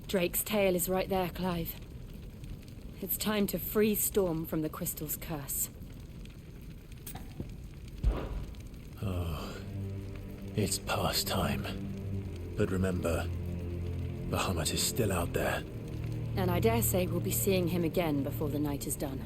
Drake's tail is right there, Clive. It's time to free Storm from the Crystal's curse. Oh, it's past time. But remember, Bahamut is still out there. And I dare say we'll be seeing him again before the night is done.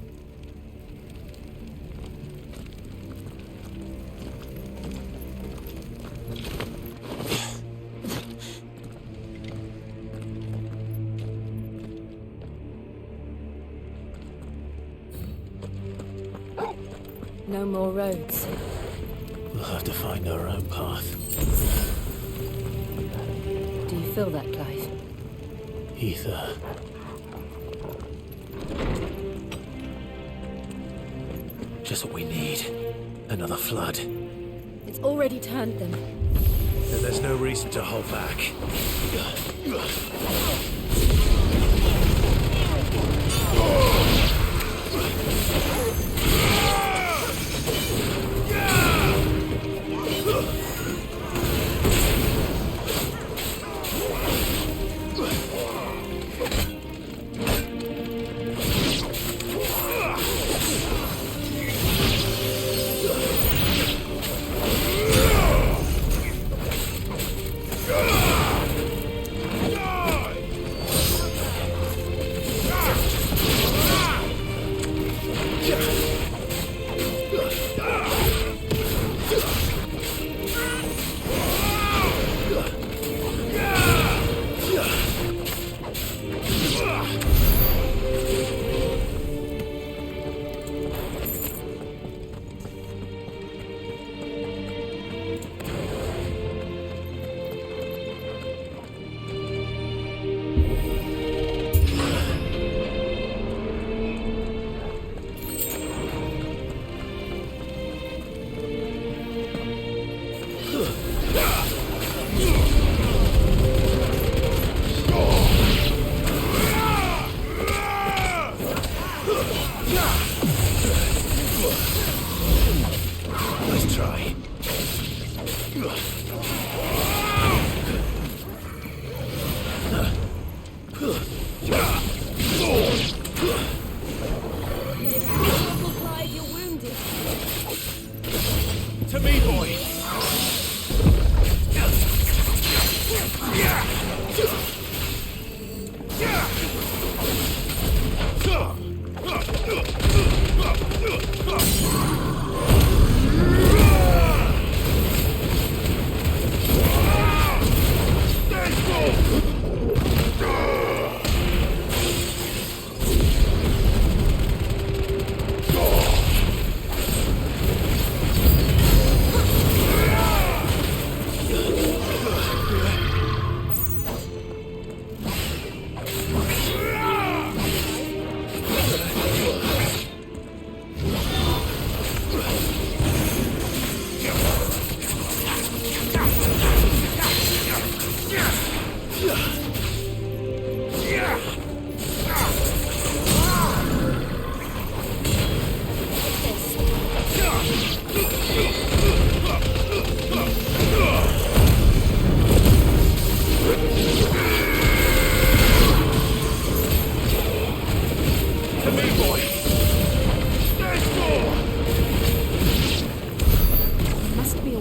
No more roads. We'll have to find our own path. Do you feel that, Clive? Ether. Just what we need. Another flood. It's already turned them. And there's no reason to hold back. Let's try. Clive, you're wounded. To me, boy!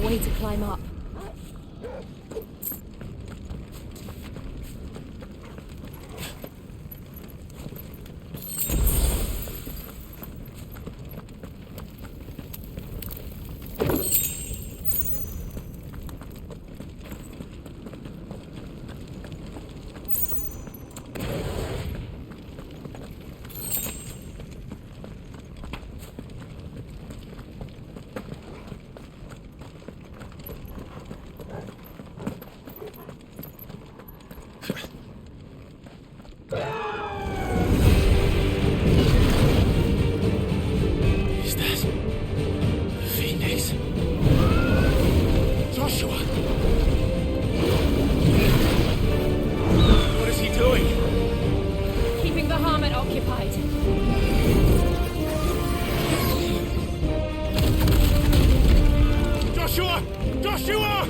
To climb up. Is that Phoenix? Joshua! What is he doing? Keeping the Bahamut occupied. Joshua! Joshua!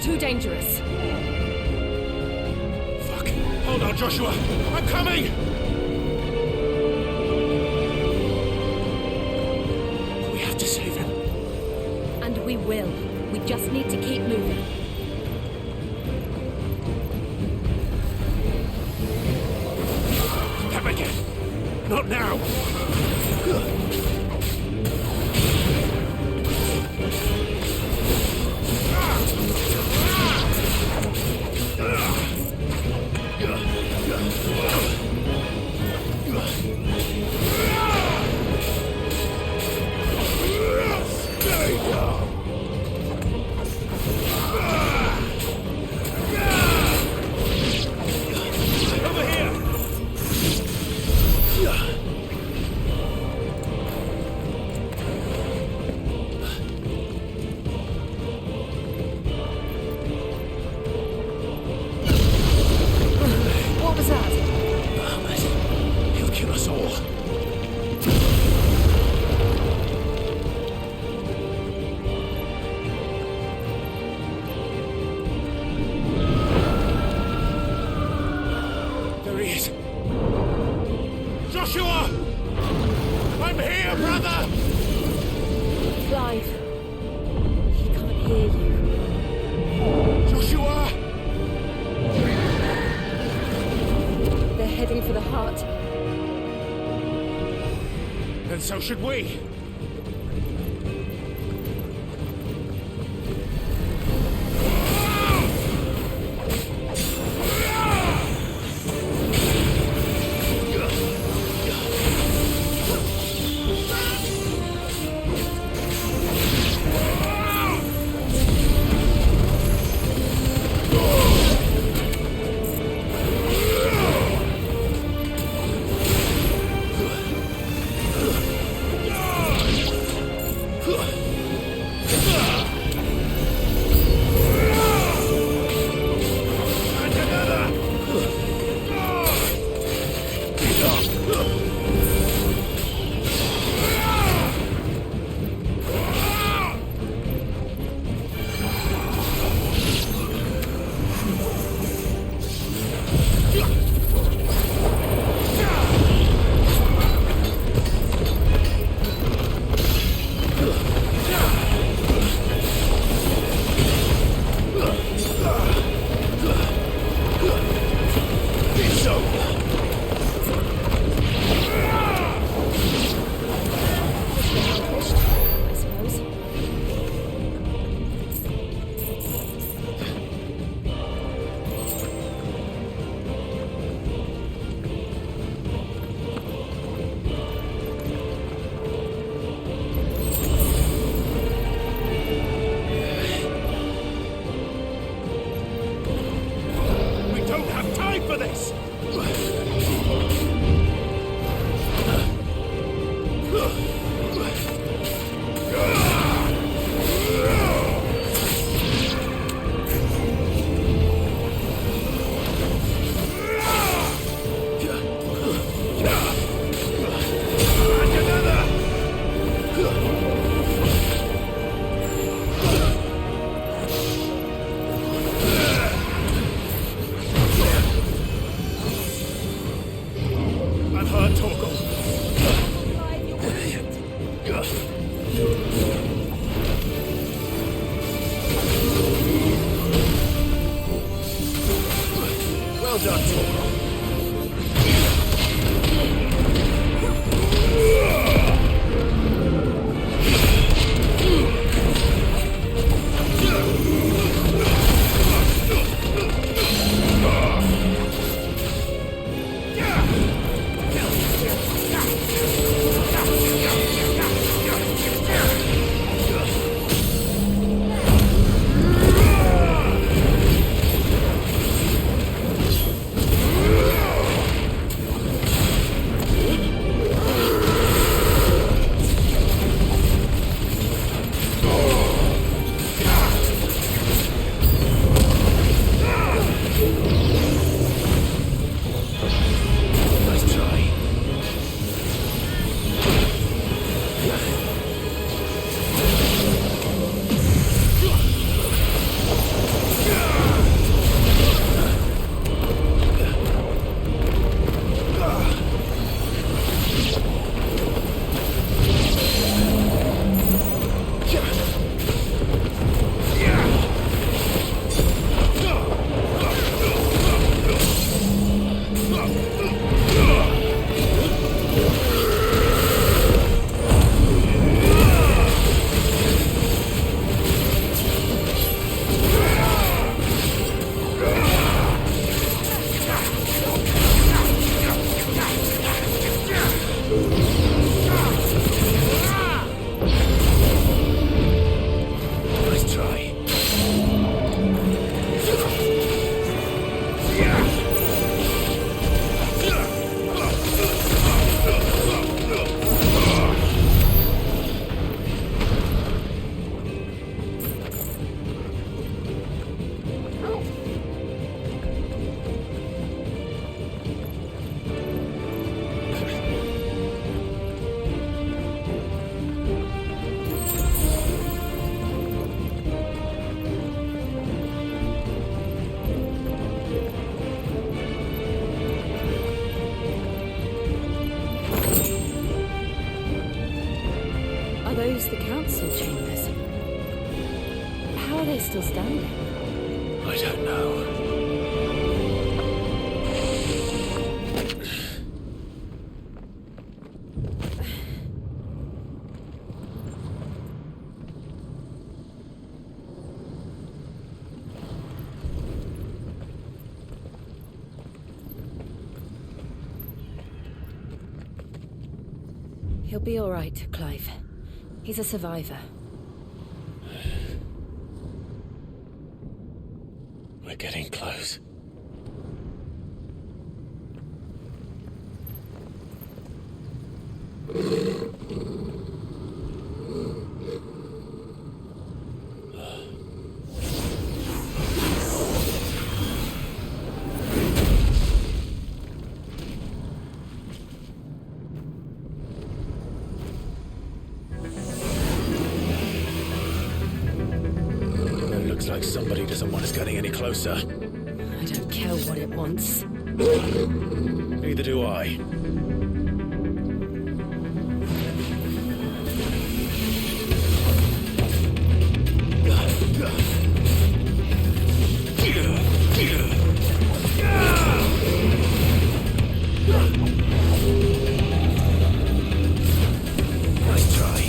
too dangerous. Fuck. Hold on, Joshua. I'm coming! We have to save him. And we will. We just need to keep moving. Abigail! Not now! Over here! What was that? Ahmed, he'll kill us all. There he is. Joshua! I'm here, brother! Clive. He can't hear you. Joshua! They're heading for the heart. Then so should we. was the council chambers. How are they still standing? I don't know. He'll be all right, Clive. He's a survivor. We're getting close. It looks like somebody doesn't want us getting any closer. I don't care what it wants. Neither do I. Nice try.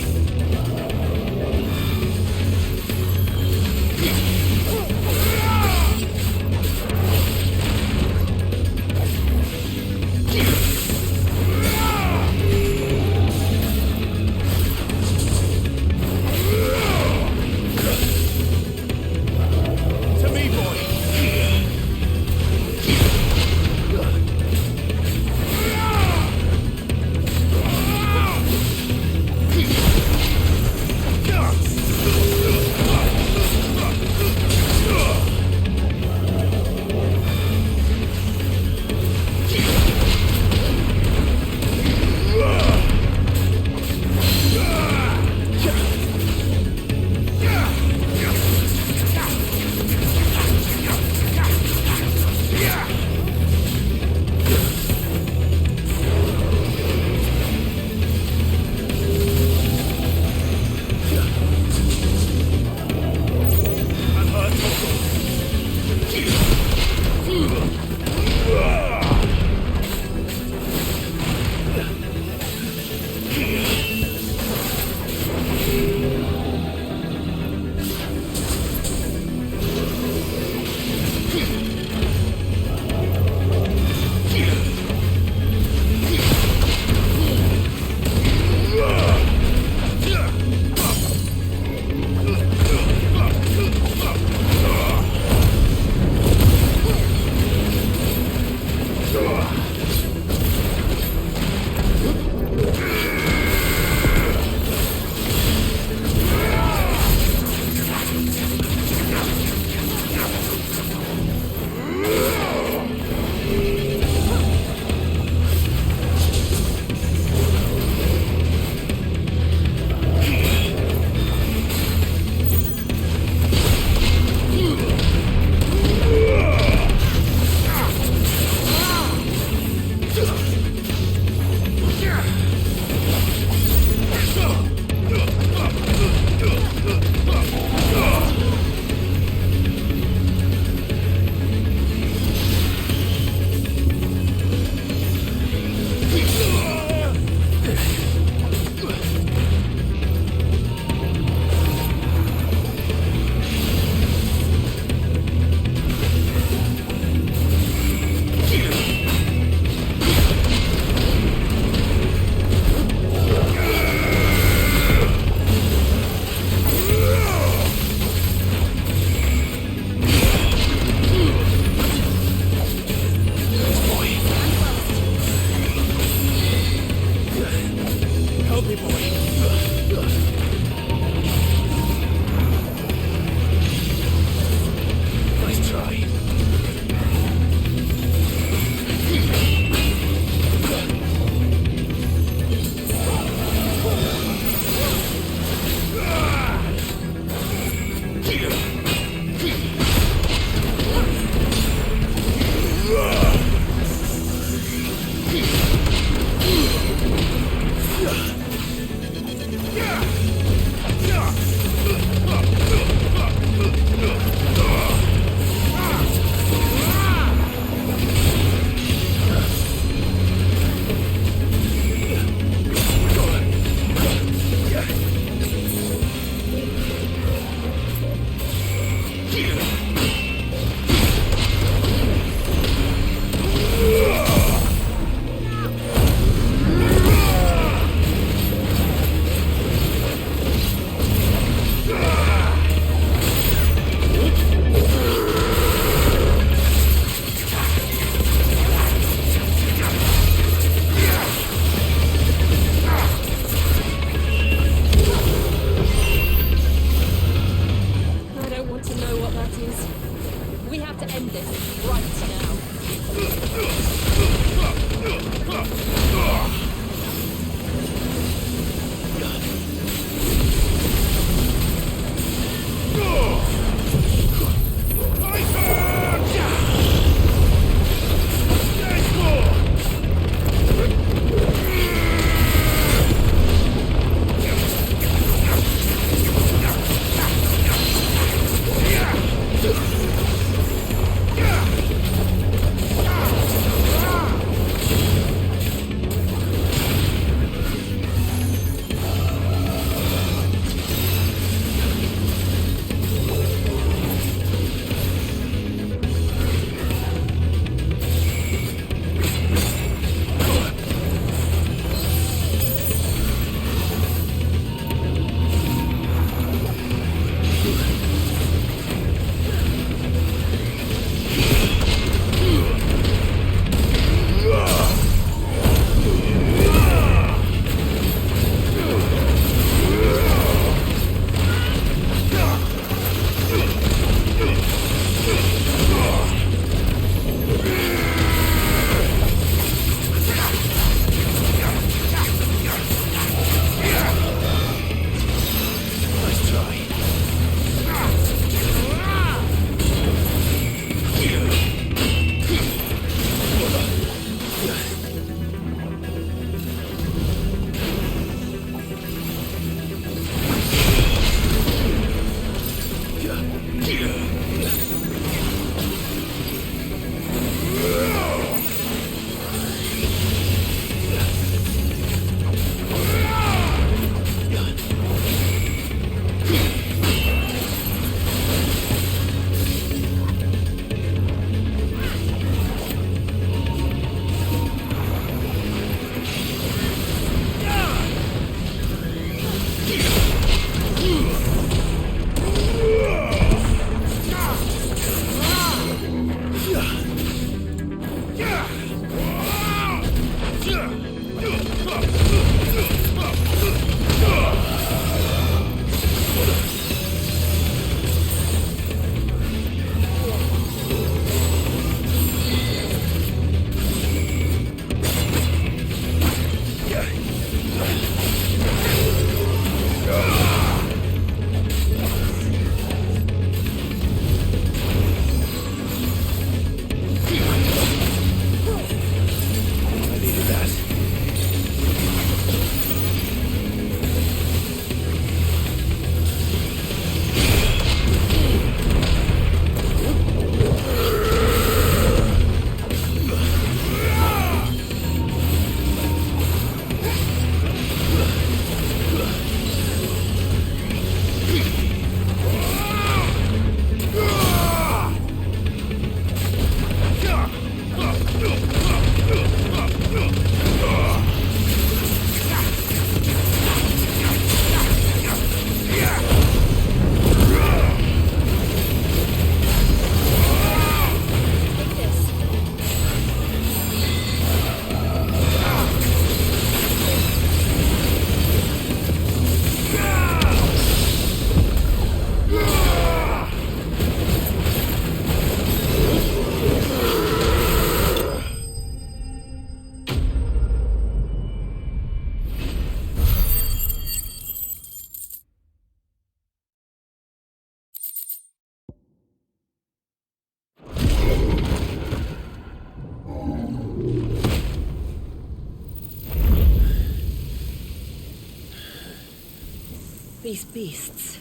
These beasts.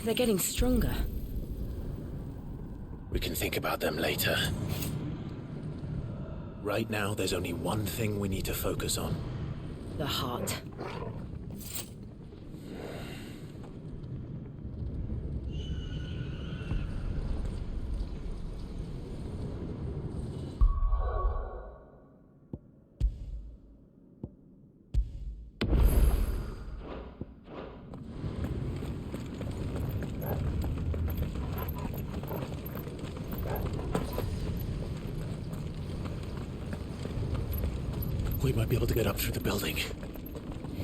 They're getting stronger. We can think about them later. Right now, there's only one thing we need to focus on. The heart. We might be able to get up through the building.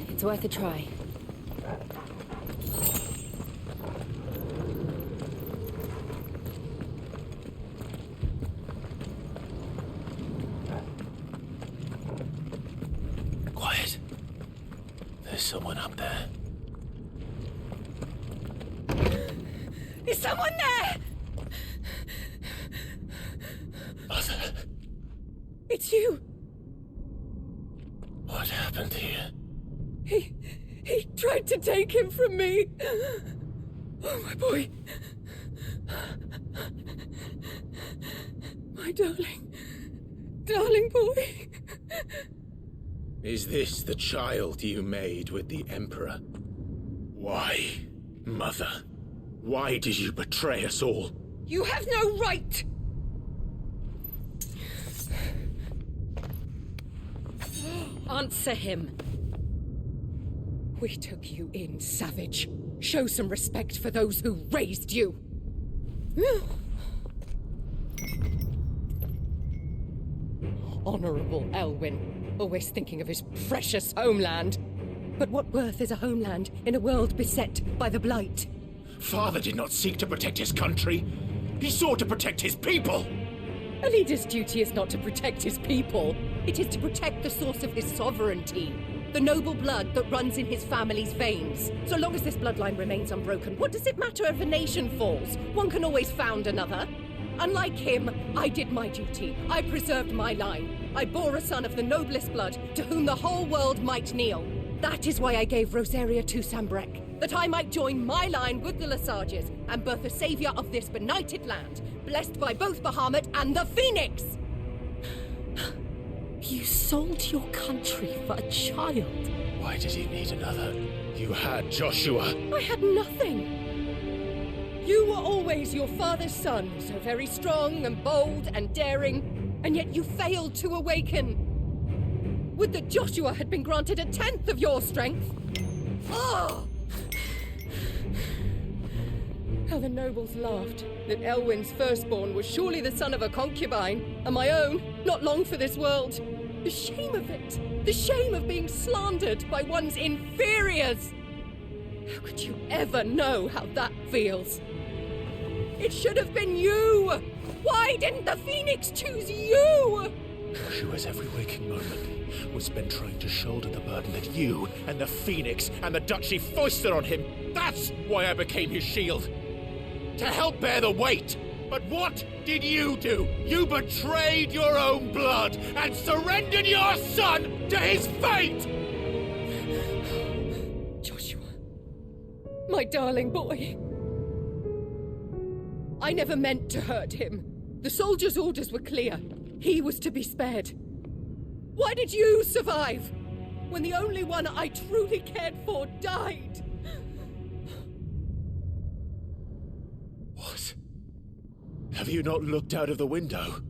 It's worth a try. Quiet. There's someone up there. Is someone there? Mother, It's you. what happened here? He tried to take him from me. Oh, my boy. My darling. Darling boy. Is this the child you made with the Emperor? Why, Mother? Why did you betray us all? You have no right! Answer him. We took you in, savage. Show some respect for those who raised you. Honorable Elwyn, always thinking of his precious homeland. But what worth is a homeland in a world beset by the Blight? Father did not seek to protect his country. He sought to protect his people. A leader's duty is not to protect his people. It is to protect the source of his sovereignty. The noble blood that runs in his family's veins. So long as this bloodline remains unbroken, what does it matter if a nation falls? One can always found another. Unlike him, I did my duty. I preserved my line. I bore a son of the noblest blood, to whom the whole world might kneel. That is why I gave Rosaria to Sambrek, that I might join my line with the Lesages and birth a savior of this benighted land, blessed by both Bahamut and the Phoenix! You sold your country for a child. Why did he need another? You had Joshua. I had nothing. You were always your father's son, so very strong and bold and daring, and yet you failed to awaken. Would that Joshua had been granted 1/10 of your strength? Oh! How the nobles laughed that Elwyn's firstborn was surely the son of a concubine, and my own, not long for this world. The shame of it! The shame of being slandered by one's inferiors! How could you ever know how that feels? It should have been you! Why didn't the Phoenix choose you? Joshua's every waking moment was spent trying to shoulder the burden that you and the Phoenix and the Duchy foisted on him. That's why I became his shield. To help bear the weight. But what did you do? You betrayed your own blood and surrendered your son to his fate! Joshua. My darling boy. I never meant to hurt him. The soldiers' orders were clear. He was to be spared. Why did you survive? When the only one I truly cared for died? What? Have you not looked out of the window?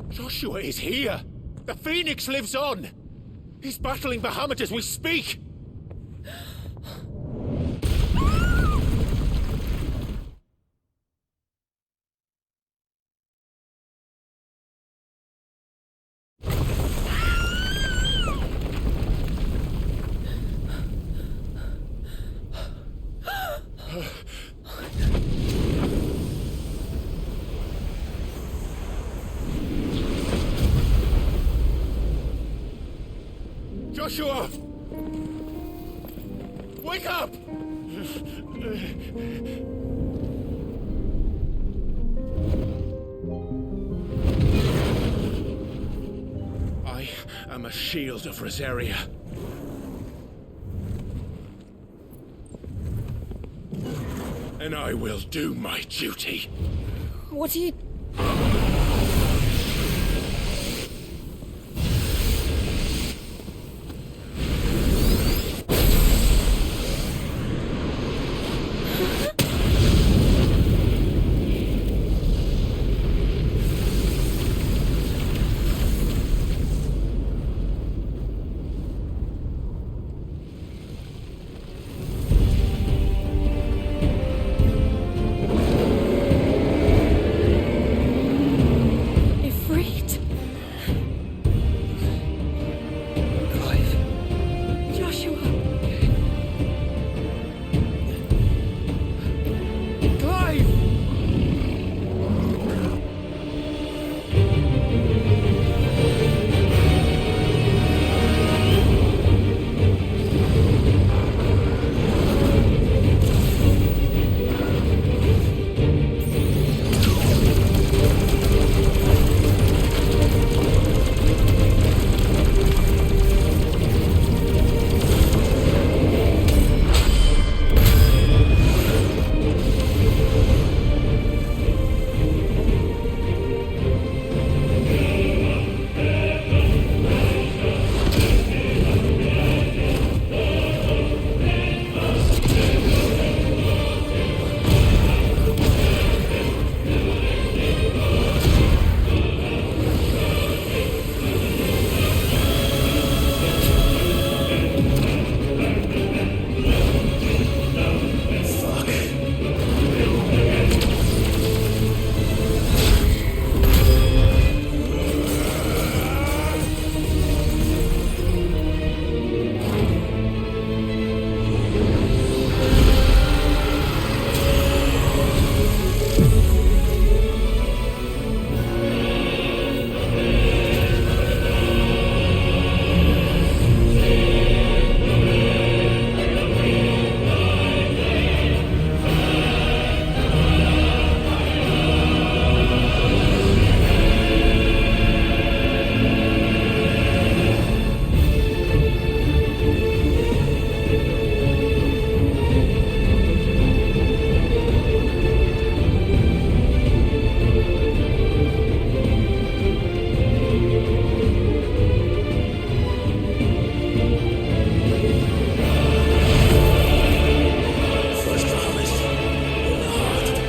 Joshua is here! The Phoenix lives on! He's battling Bahamut as we speak! Joshua! Wake up! I am a shield of Rosaria. and I will do my duty. What are you... Ifrit? Clive. Joshua? Clive! First promised, in the heart.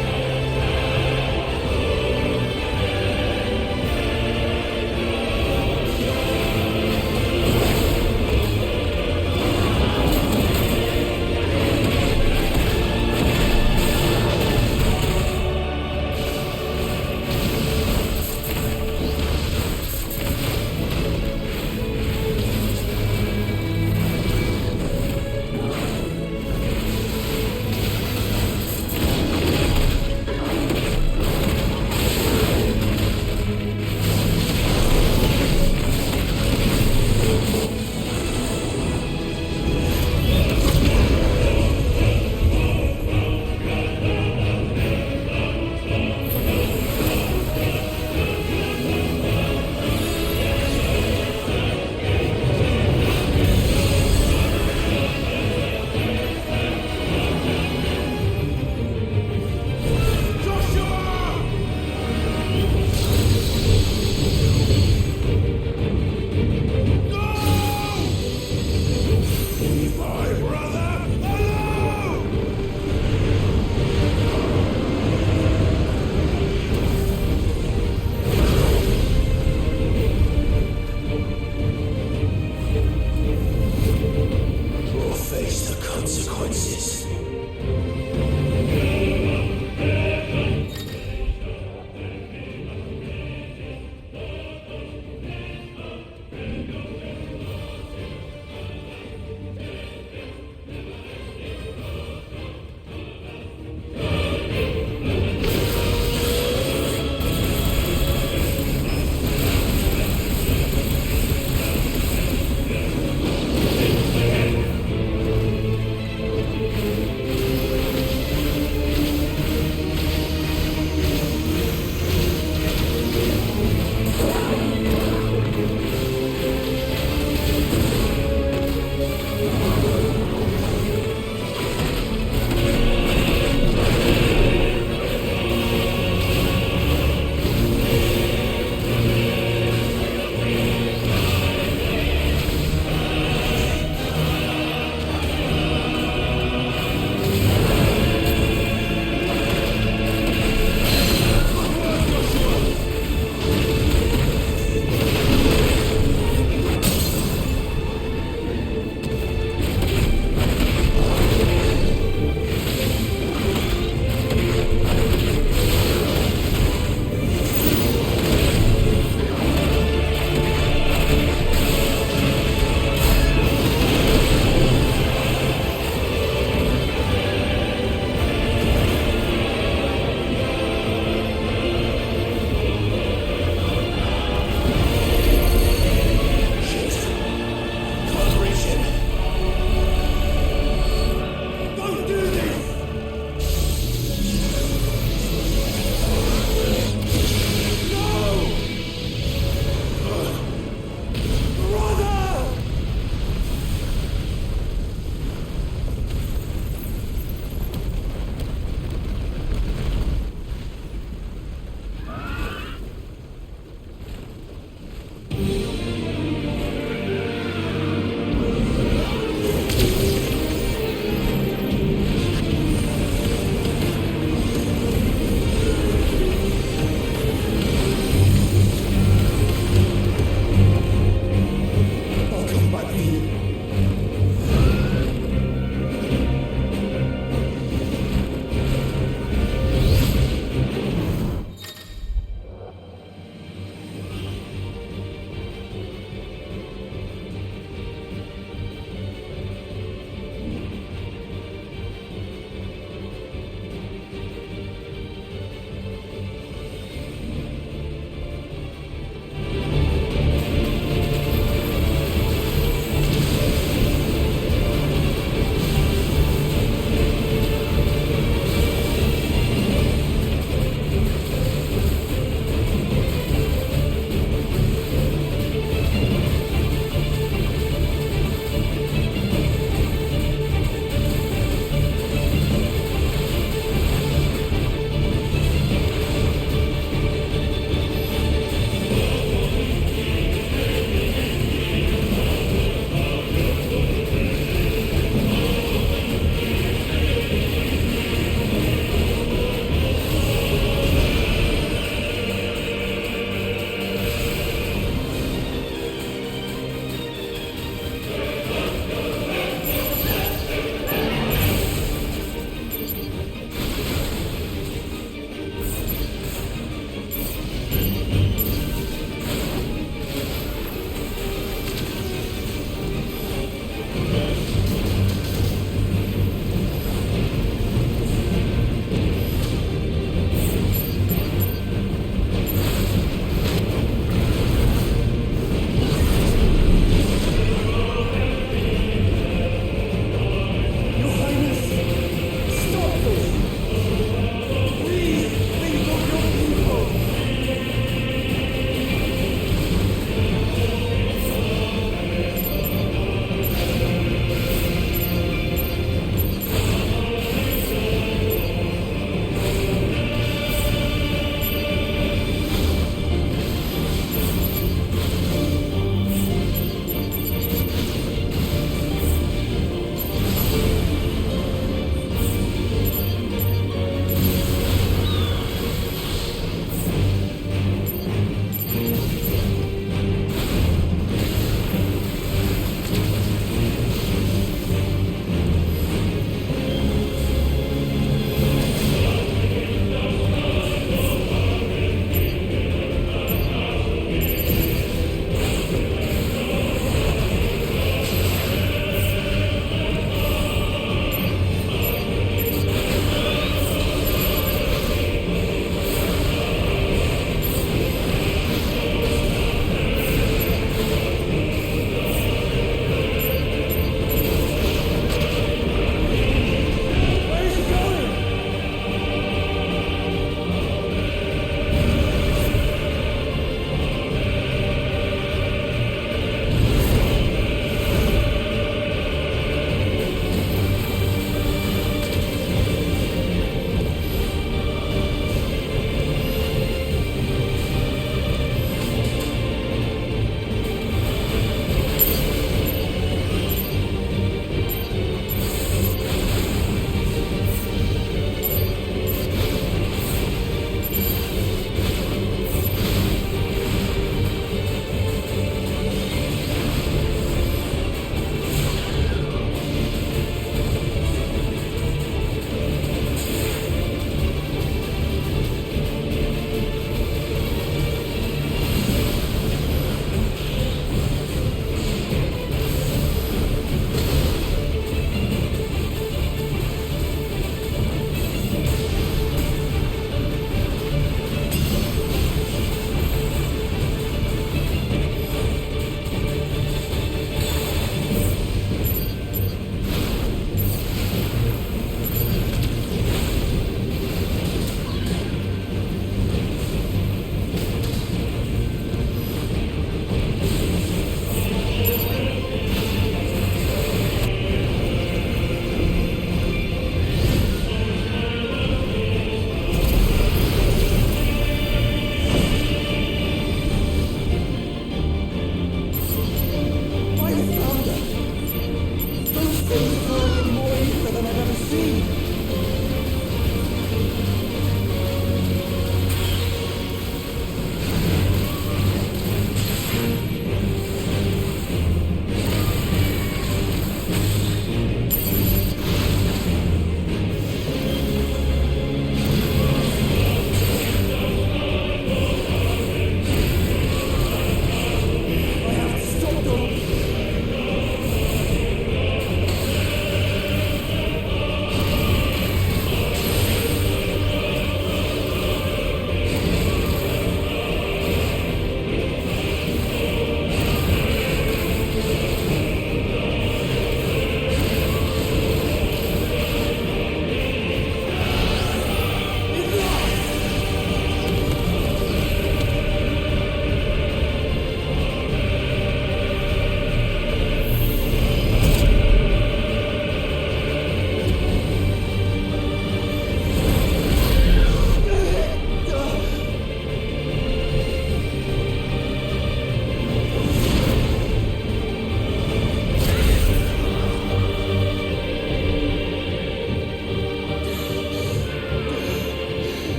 We'll face the consequences.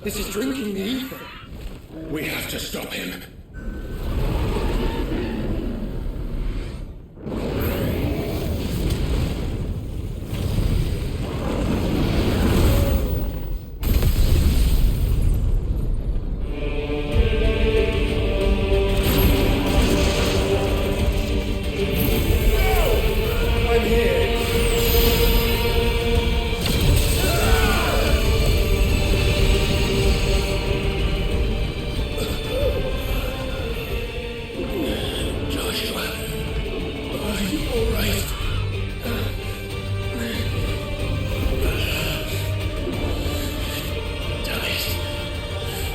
This is drinking the ether. We have to stop him. I'm here. Joshua, are you all right? Damn it.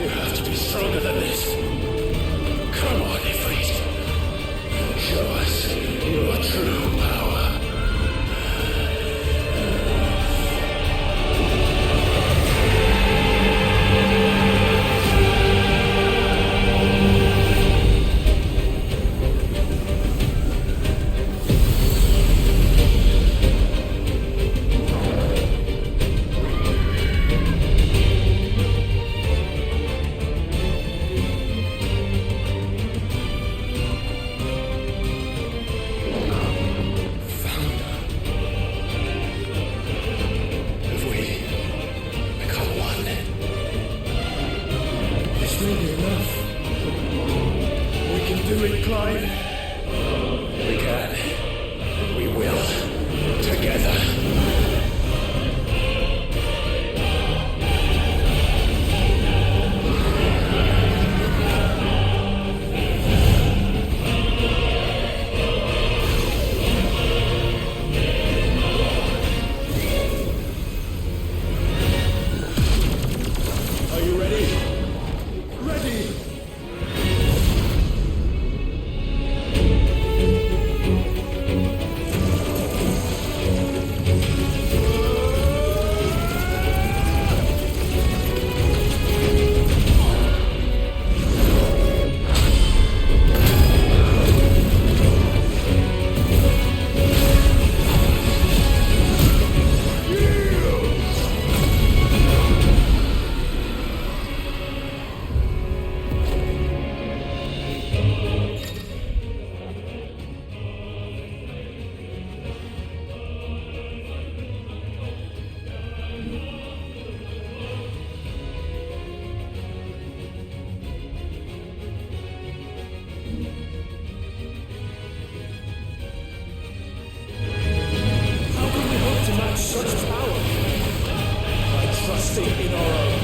You have to be stronger than this. Come on, Ifrit. Show us your true power. Have we become one? This may be enough. We can do it, Clive. We can. And we will. Together. Are you ready? Ready! How can we hope to match such power? By trusting in our own.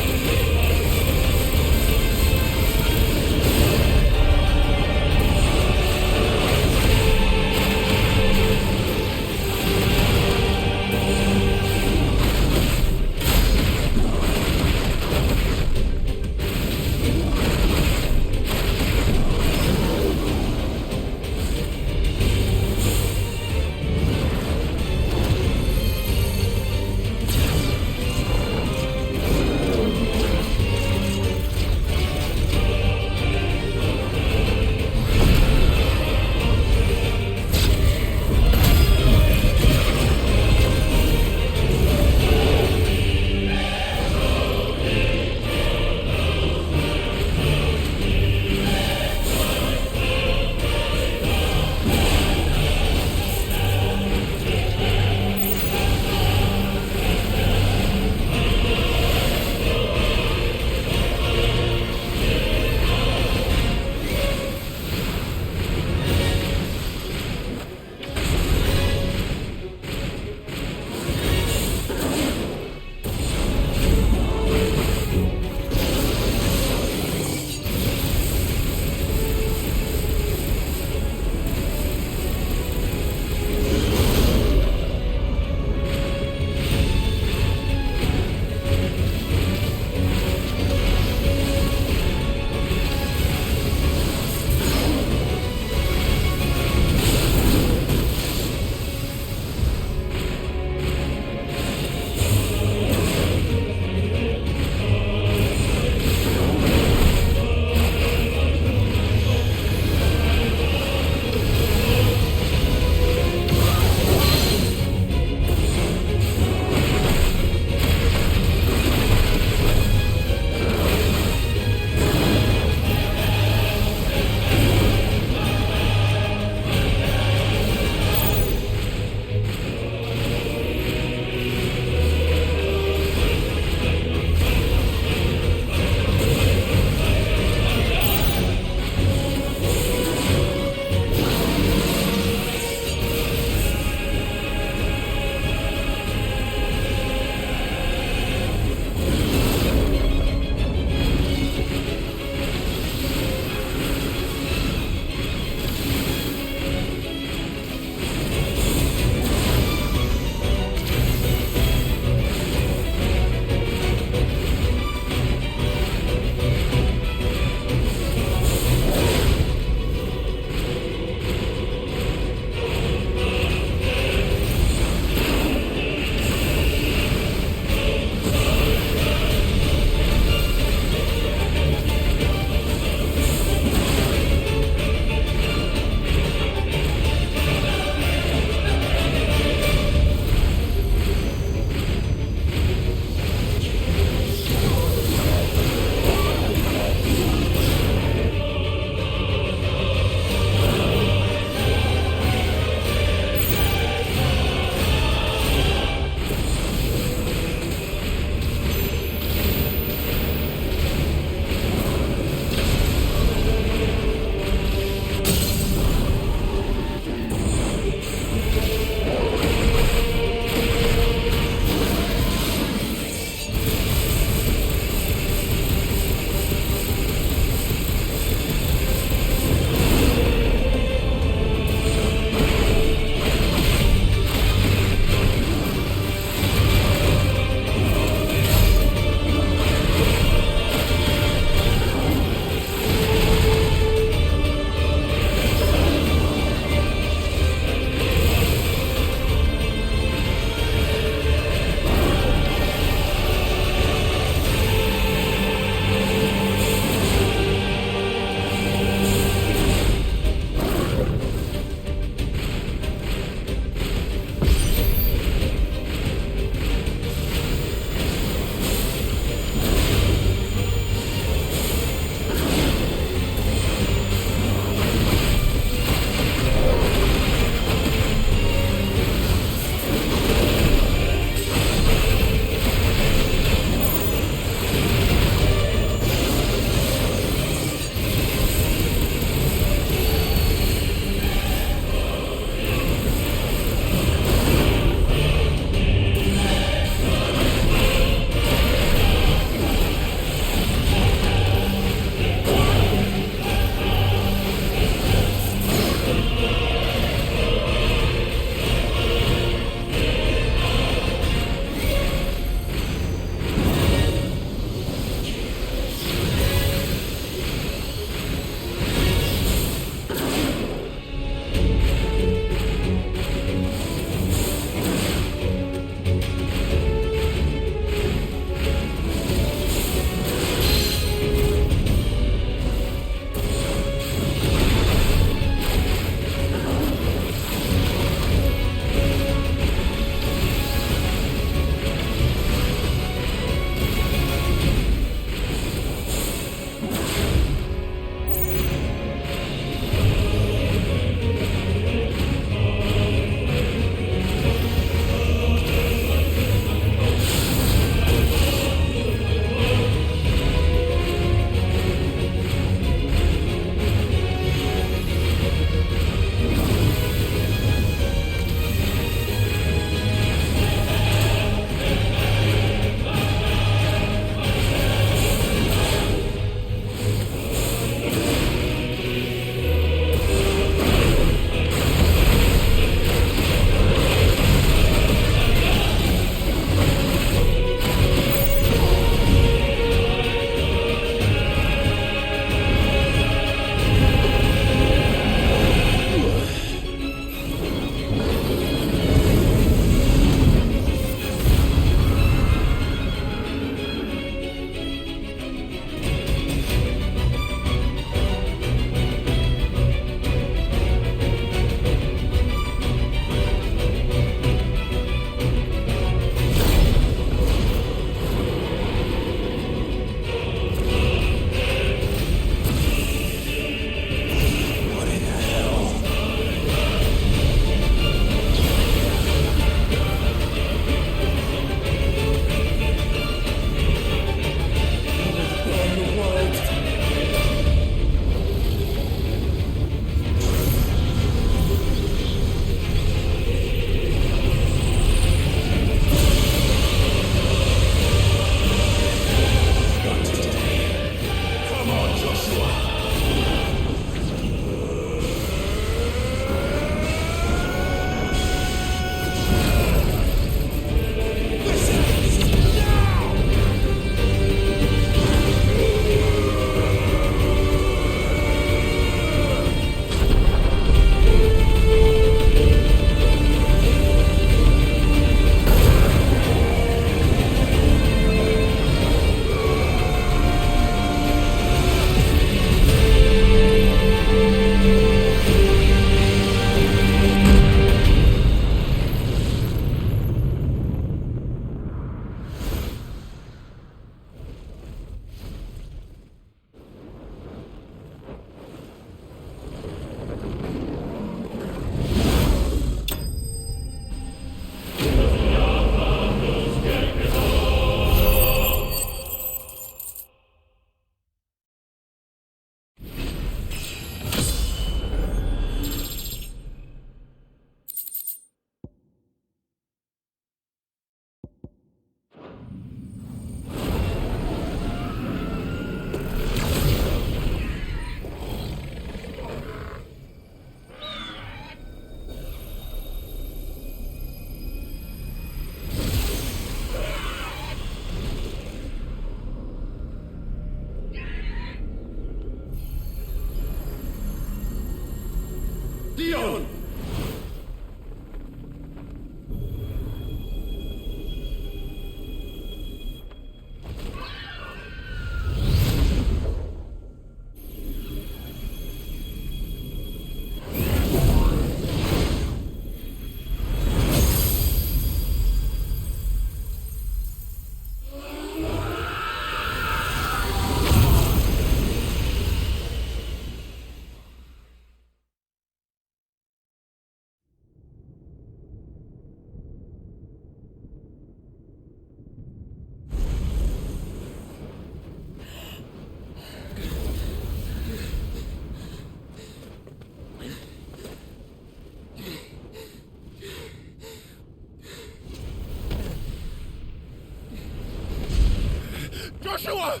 Joshua!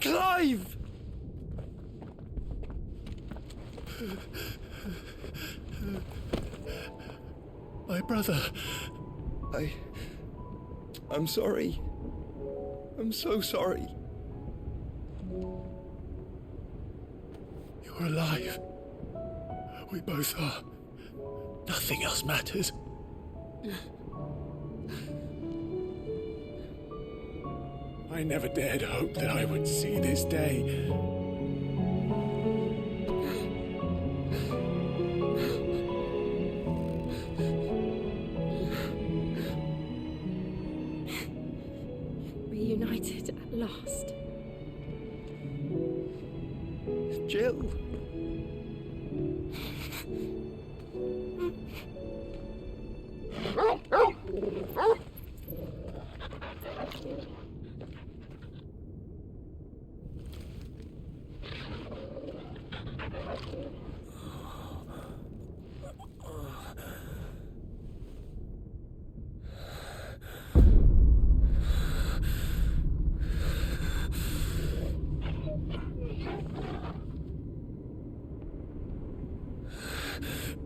Clive! My brother. I'm sorry. I'm so sorry. You're alive. We both are. Nothing else matters. I never dared hope that I would see this day. Reunited at last. Jill.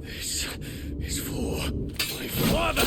This is for my father!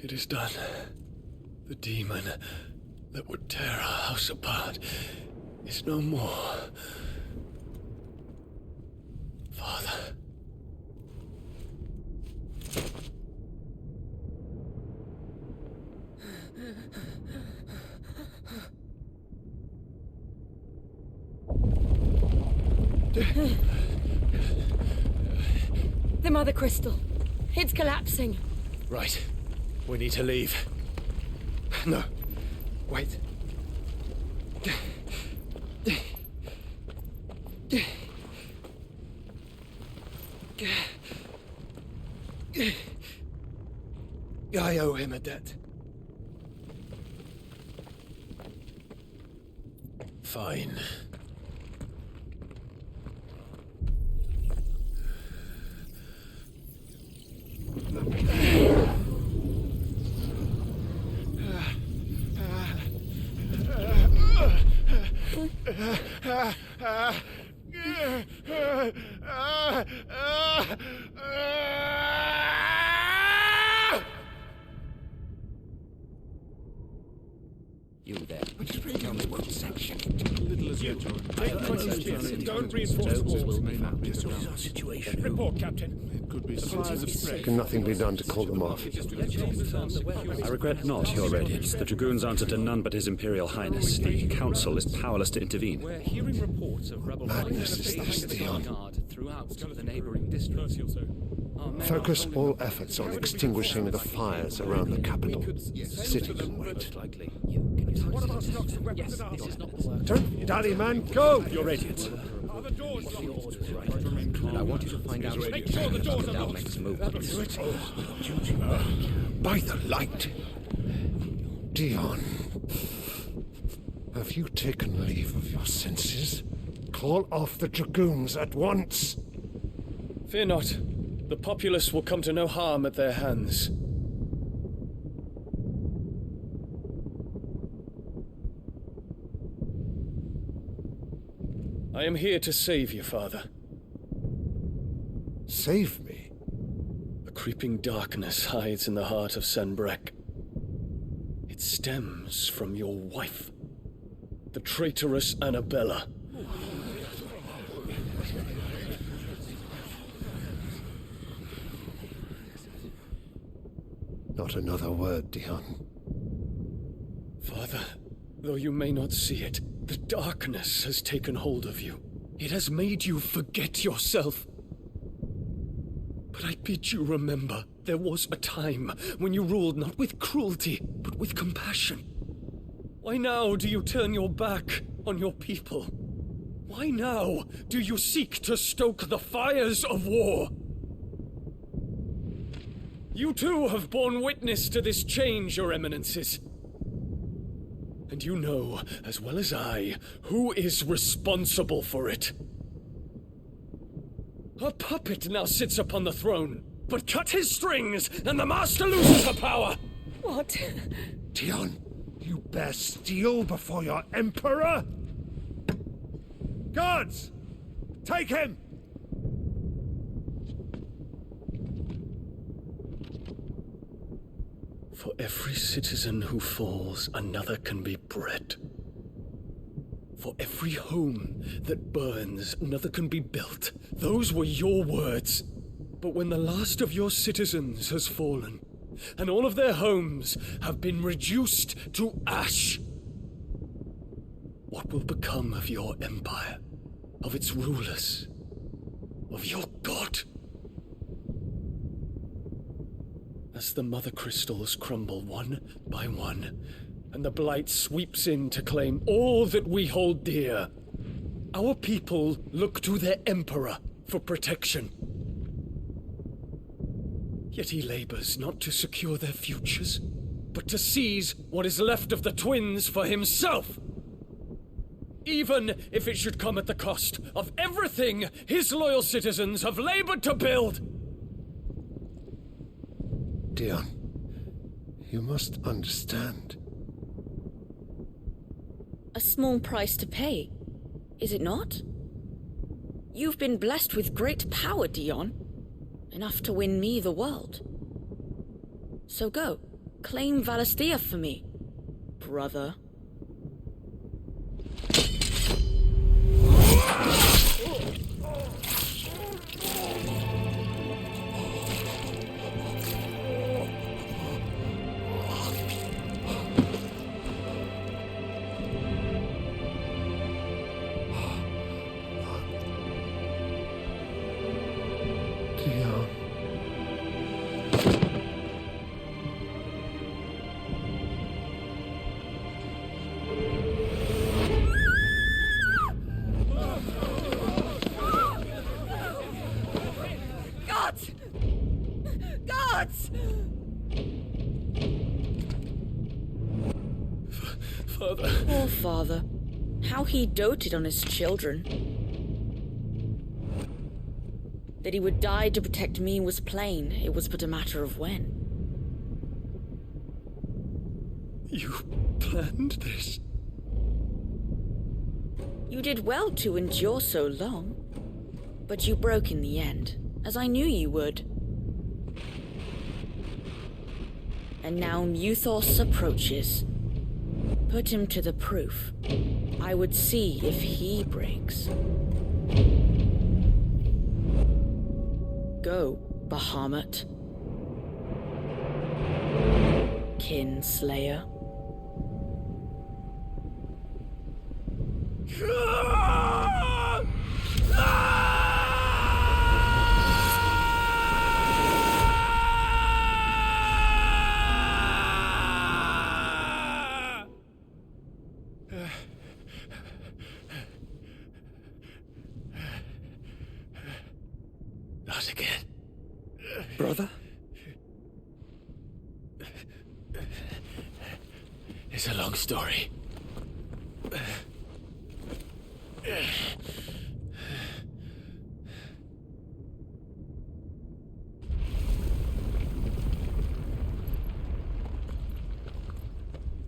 It is done. The demon that would tear our house apart is no more. Father. The Mother Crystal. It's collapsing. Right. We need to leave. No. Wait. I owe him a debt. Fine. You there. Tell me what section. Don't reinforce the walls. Our situation. Report, Captain. It could be Can nothing be done to call them off? I regret not, Your Radiance. The Dragoons answer to none but His Imperial Highness. The Council is powerless to intervene. We're hearing reports of rebel Madness is this, Theon. throughout the neighboring districts. Focus all efforts on extinguishing the fires around the capital. The city can wait. What about stocks of weapons and armor? Don't dally, man, go! Your Radiance. Are the doors And I want you to find out Make sure the doors are our locked. next movements. By the light! Dion, have you taken leave of your senses? Call off the Dragoons at once! Fear not. The populace will come to no harm at their hands. I am here to save you, Father. Save me? A creeping darkness hides in the heart of Sanbreque. It stems from your wife, the traitorous Annabella. Not another word, Dion. Father, Though you may not see it, the darkness has taken hold of you. It has made you forget yourself. But I bid you remember, there was a time when you ruled not with cruelty, but with compassion. Why now do you turn your back on your people? Why now do you seek to stoke the fires of war? You too have borne witness to this change, Your Eminences. And you know, as well as I, who is responsible for it. A puppet now sits upon the throne, but cut his strings, and the master loses her power! What? Dion, you bear steel before your emperor? Guards! Take him! For every citizen who falls, another can be bred. For every home that burns, another can be built. Those were your words. But when the last of your citizens has fallen, and all of their homes have been reduced to ash, what will become of your empire, of its rulers, of your god? As the mother crystals crumble one by one, and the blight sweeps in to claim all that we hold dear, our people look to their emperor for protection. Yet he labors not to secure their futures, but to seize what is left of the twins for himself. Even if it should come at the cost of everything his loyal citizens have labored to build. Dion, you must understand. A small price to pay, is it not? You've been blessed with great power, Dion. Enough to win me the world. So go, claim Valisthea for me, brother. Dion. Guards! Guards! Father. Poor father. How he doted on his children. That he would die to protect me was plain. It was but a matter of when. You planned this? You did well to endure so long. But you broke in the end, as I knew you would. And now Muthos approaches. Put him to the proof. I would see if he breaks. Go, Bahamut. Kinslayer. Not again. Brother? It's a long story.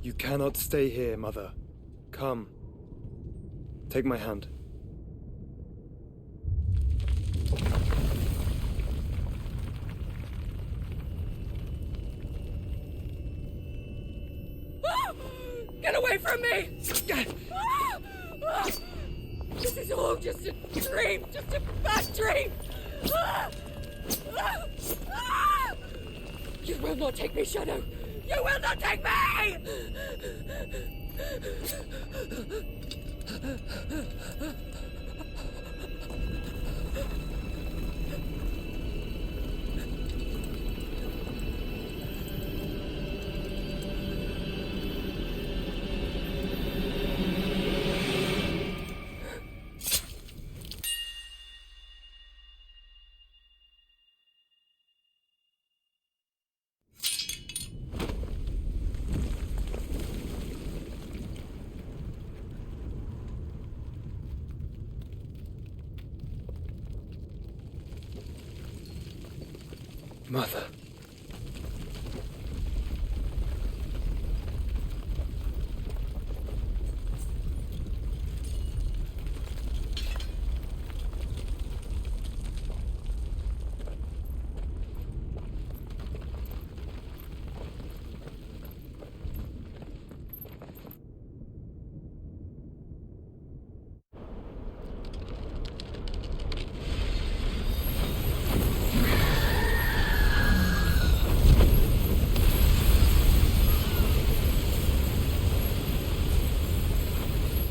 You cannot stay here, Mother. Come. Take my hand. Get away from me! This is all just a dream, just a bad dream! You will not take me, Shadow! You will not take me! Mother.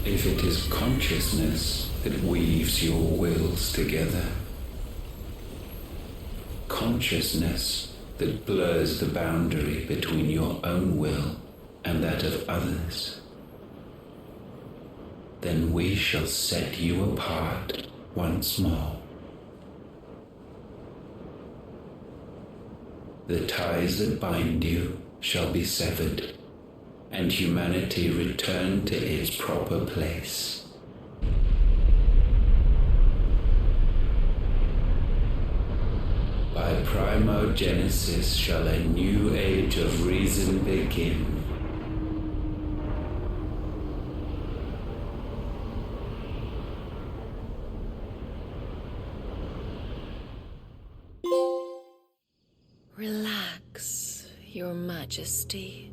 If it is consciousness that weaves your wills together, consciousness that blurs the boundary between your own will and that of others, then we shall set you apart once more. The ties that bind you shall be severed, and humanity return to its proper place. By primogenesis shall a new age of reason begin. Relax, Your Majesty.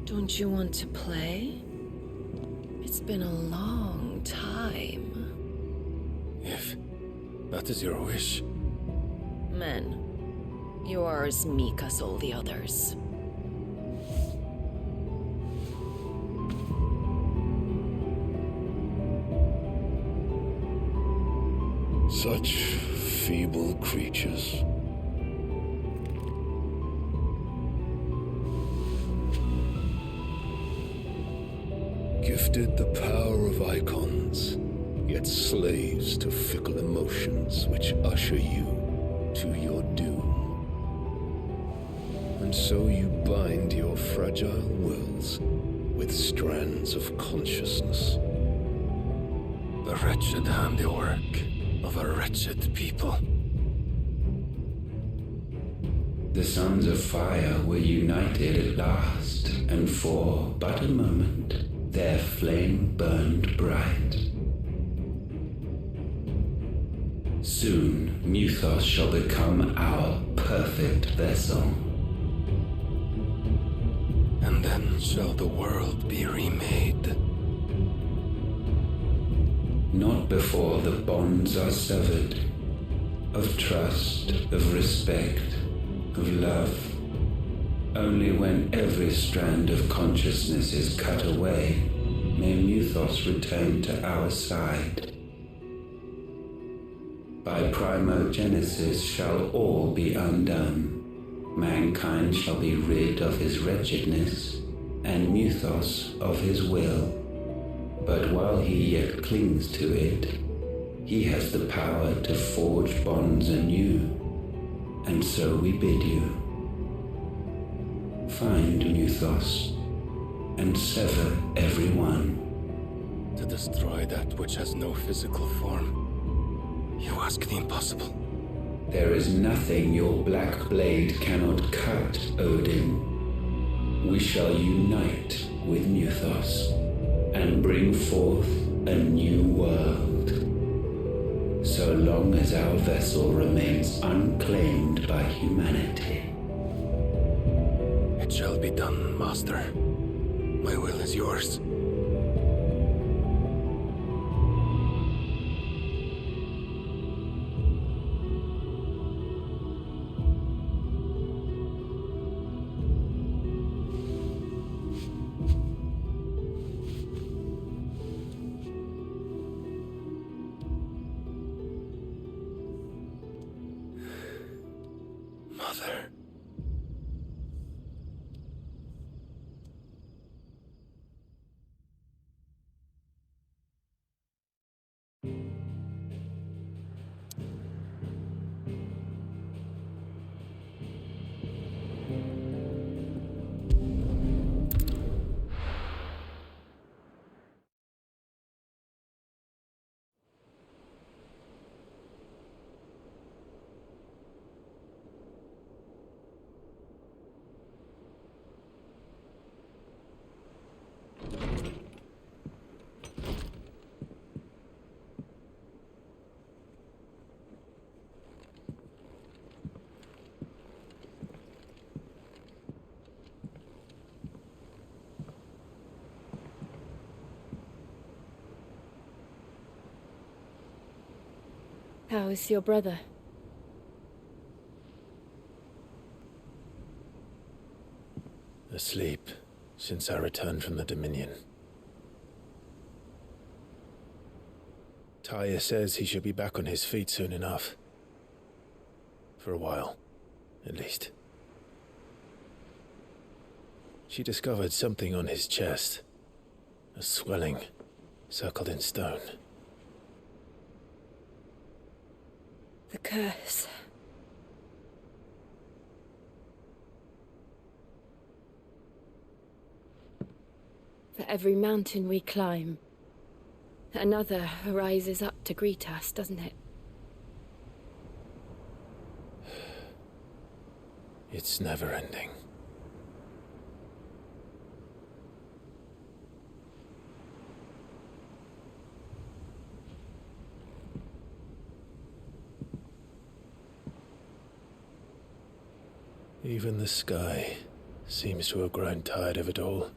Don't you want to play? It's been a long time. If that is your wish. Men, you are as meek as all the others. Such feeble creatures. Gifted the power of icons, yet slaves to fickle emotions which usher you to your doom. And so you bind your fragile wills with strands of consciousness. The wretched handiwork of a wretched people. The sons of fire were united at last, and for but a moment their flame burned bright. Soon Muthos shall become our perfect vessel. And then shall the world be remade. Not before the bonds are severed, of trust, of respect, of love. Only when every strand of consciousness is cut away may Muthos return to our side. By primogenesis shall all be undone. Mankind shall be rid of his wretchedness, and Muthos of his will. But while he yet clings to it, he has the power to forge bonds anew. And so we bid you, find Muthos, and sever every one. To destroy that which has no physical form. You ask the impossible. There is nothing your black blade cannot cut, Odin. We shall unite with Muthos and bring forth a new world. So long as our vessel remains unclaimed by humanity. It shall be done, Master. My will is yours. Mother. How is your brother? Asleep since I returned from the Dominion. Taya says he should be back on his feet soon enough. For a while, at least. She discovered something on his chest. A swelling, circled in stone. The curse. For every mountain we climb, another rises up to greet us, doesn't it? It's never ending. Even the sky seems to have grown tired of it all.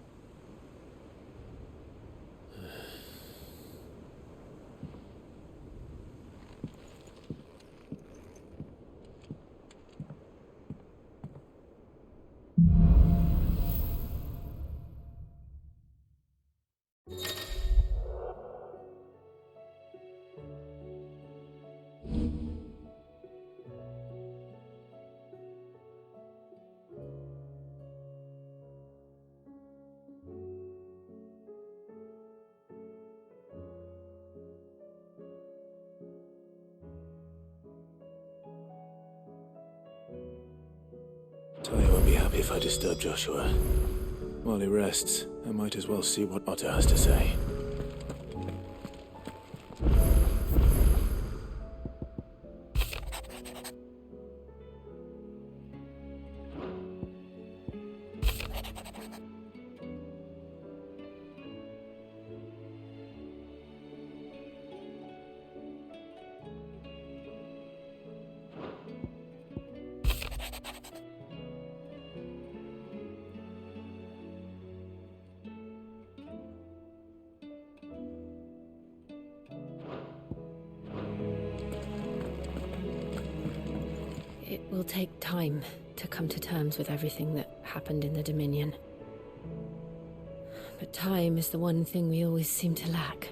Taya won't be happy if I disturb Joshua. While he rests, I might as well see what Otter has to say. It will take time to come to terms with everything that happened in the Dominion. But time is the one thing we always seem to lack.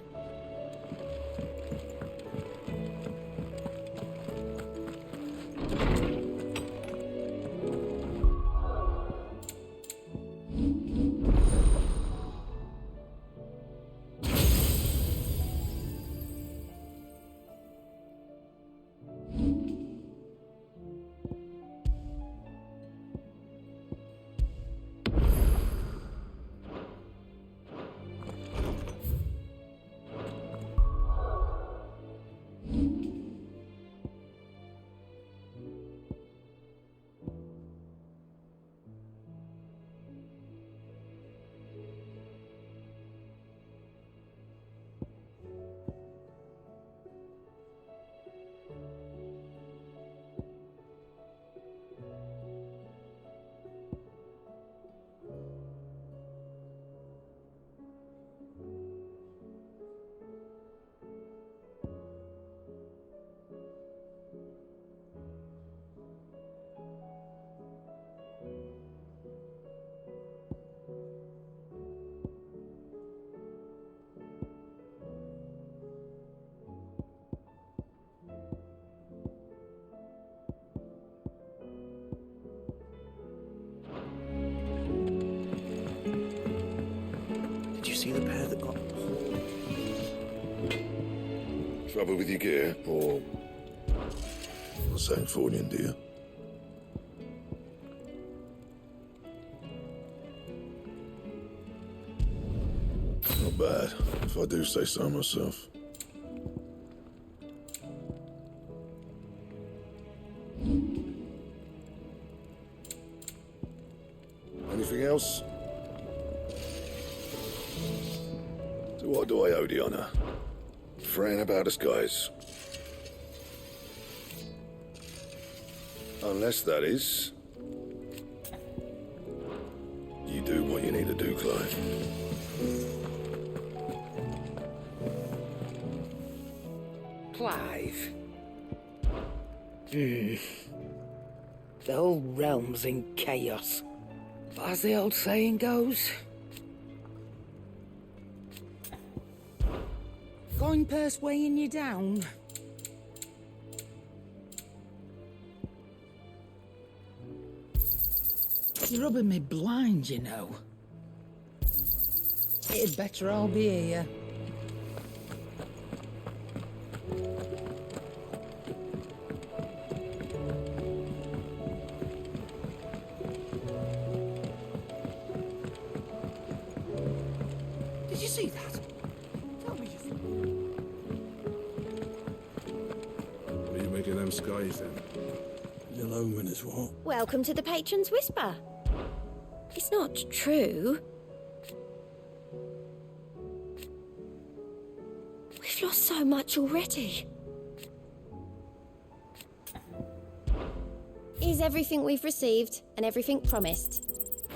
she the pair that got... Trouble with your gear, or... Sancthornian, do you? Not bad, if I do say so myself. Anything else? To what do I owe the honor? Fraying about us, guys. Unless, that is, you do what you need to do, Clive. Clive. The whole realm's in chaos. As the old saying goes. Coin purse weighing you down. You're rubbing me blind, you know. It'd better all be here. Did you see that? Tell me you... What are you making them skies then? Your omen is what? Welcome to the Patron's Whisper. It's not true. We've lost so much already. Is everything we've received and everything promised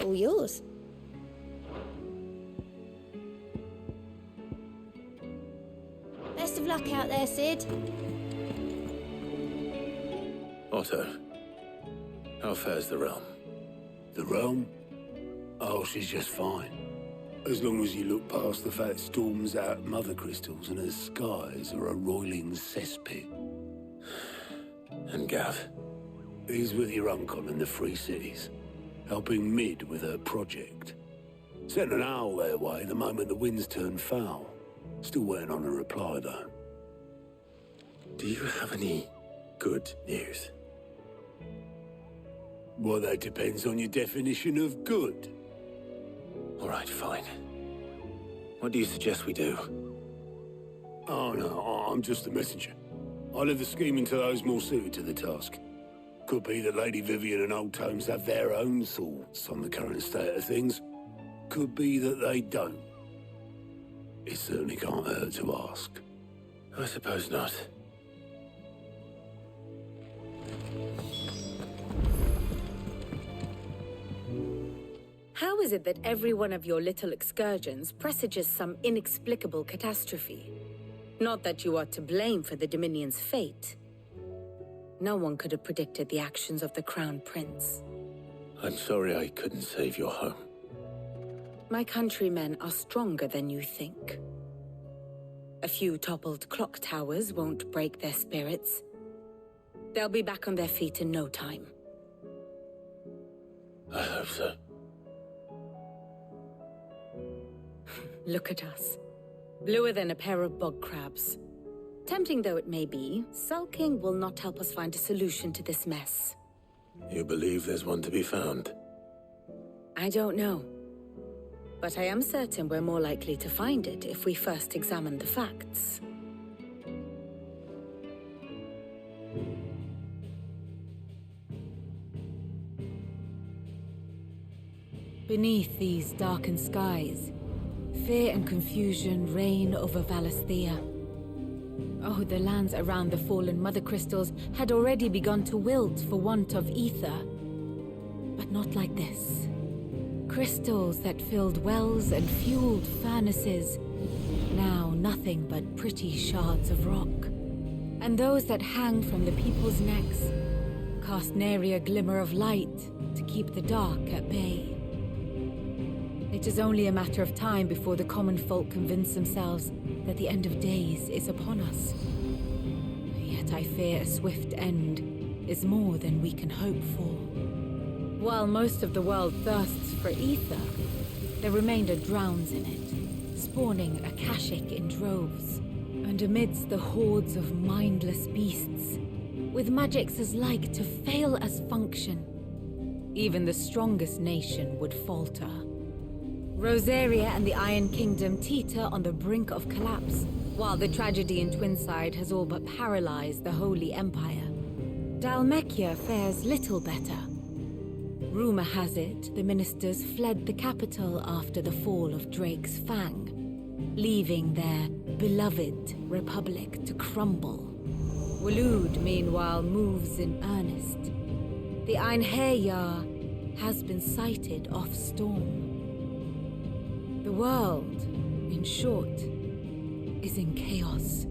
all yours? Best of luck out there, Sid. Otto, how fares the realm? The realm? Oh, she's just fine. As long as you look past the fat storms out mother crystals and her skies are a roiling cesspit. And Gav? He's with your uncle in the Free Cities, helping Mid with her project. Sent an owl their way the moment the winds turned foul. Still waiting on a reply, though. Do you have any good news? Well, that depends on your definition of good. All right, fine. What do you suggest we do? Oh, no, I'm just a messenger. I leave the scheming to those more suited to the task. Could be that Lady Vivian and Old Tomes have their own thoughts on the current state of things. Could be that they don't. It certainly can't hurt to ask. I suppose not. How is it that every one of your little excursions presages some inexplicable catastrophe? Not that you are to blame for the Dominion's fate. No one could have predicted the actions of the Crown Prince. I'm sorry I couldn't save your home. My countrymen are stronger than you think. A few toppled clock towers won't break their spirits. They'll be back on their feet in no time. I hope so. Look at us. Bluer than a pair of bog crabs. Tempting though it may be, sulking will not help us find a solution to this mess. You believe there's one to be found? I don't know. But I am certain we're more likely to find it if we first examine the facts. Beneath these darkened skies, fear and confusion reign over Valisthea. Oh, the lands around the fallen Mother Crystals had already begun to wilt for want of ether. But not like this. Crystals that filled wells and fueled furnaces, now nothing but pretty shards of rock. And those that hang from the people's necks cast nary a glimmer of light to keep the dark at bay. It is only a matter of time before the common folk convince themselves that the end of days is upon us. Yet I fear a swift end is more than we can hope for. While most of the world thirsts for ether, the remainder drowns in it, spawning Akashic in droves. And amidst the hordes of mindless beasts, with magics as like to fail as function, even the strongest nation would falter. Rosaria and the Iron Kingdom teeter on the brink of collapse, while the tragedy in Twinside has all but paralyzed the Holy Empire. Dhalmekia fares little better. Rumor has it the ministers fled the capital after the fall of Drake's Fang, leaving their beloved republic to crumble. Waloed, meanwhile, moves in earnest. The Einherjar has been sighted off Storm. The world, in short, is in chaos.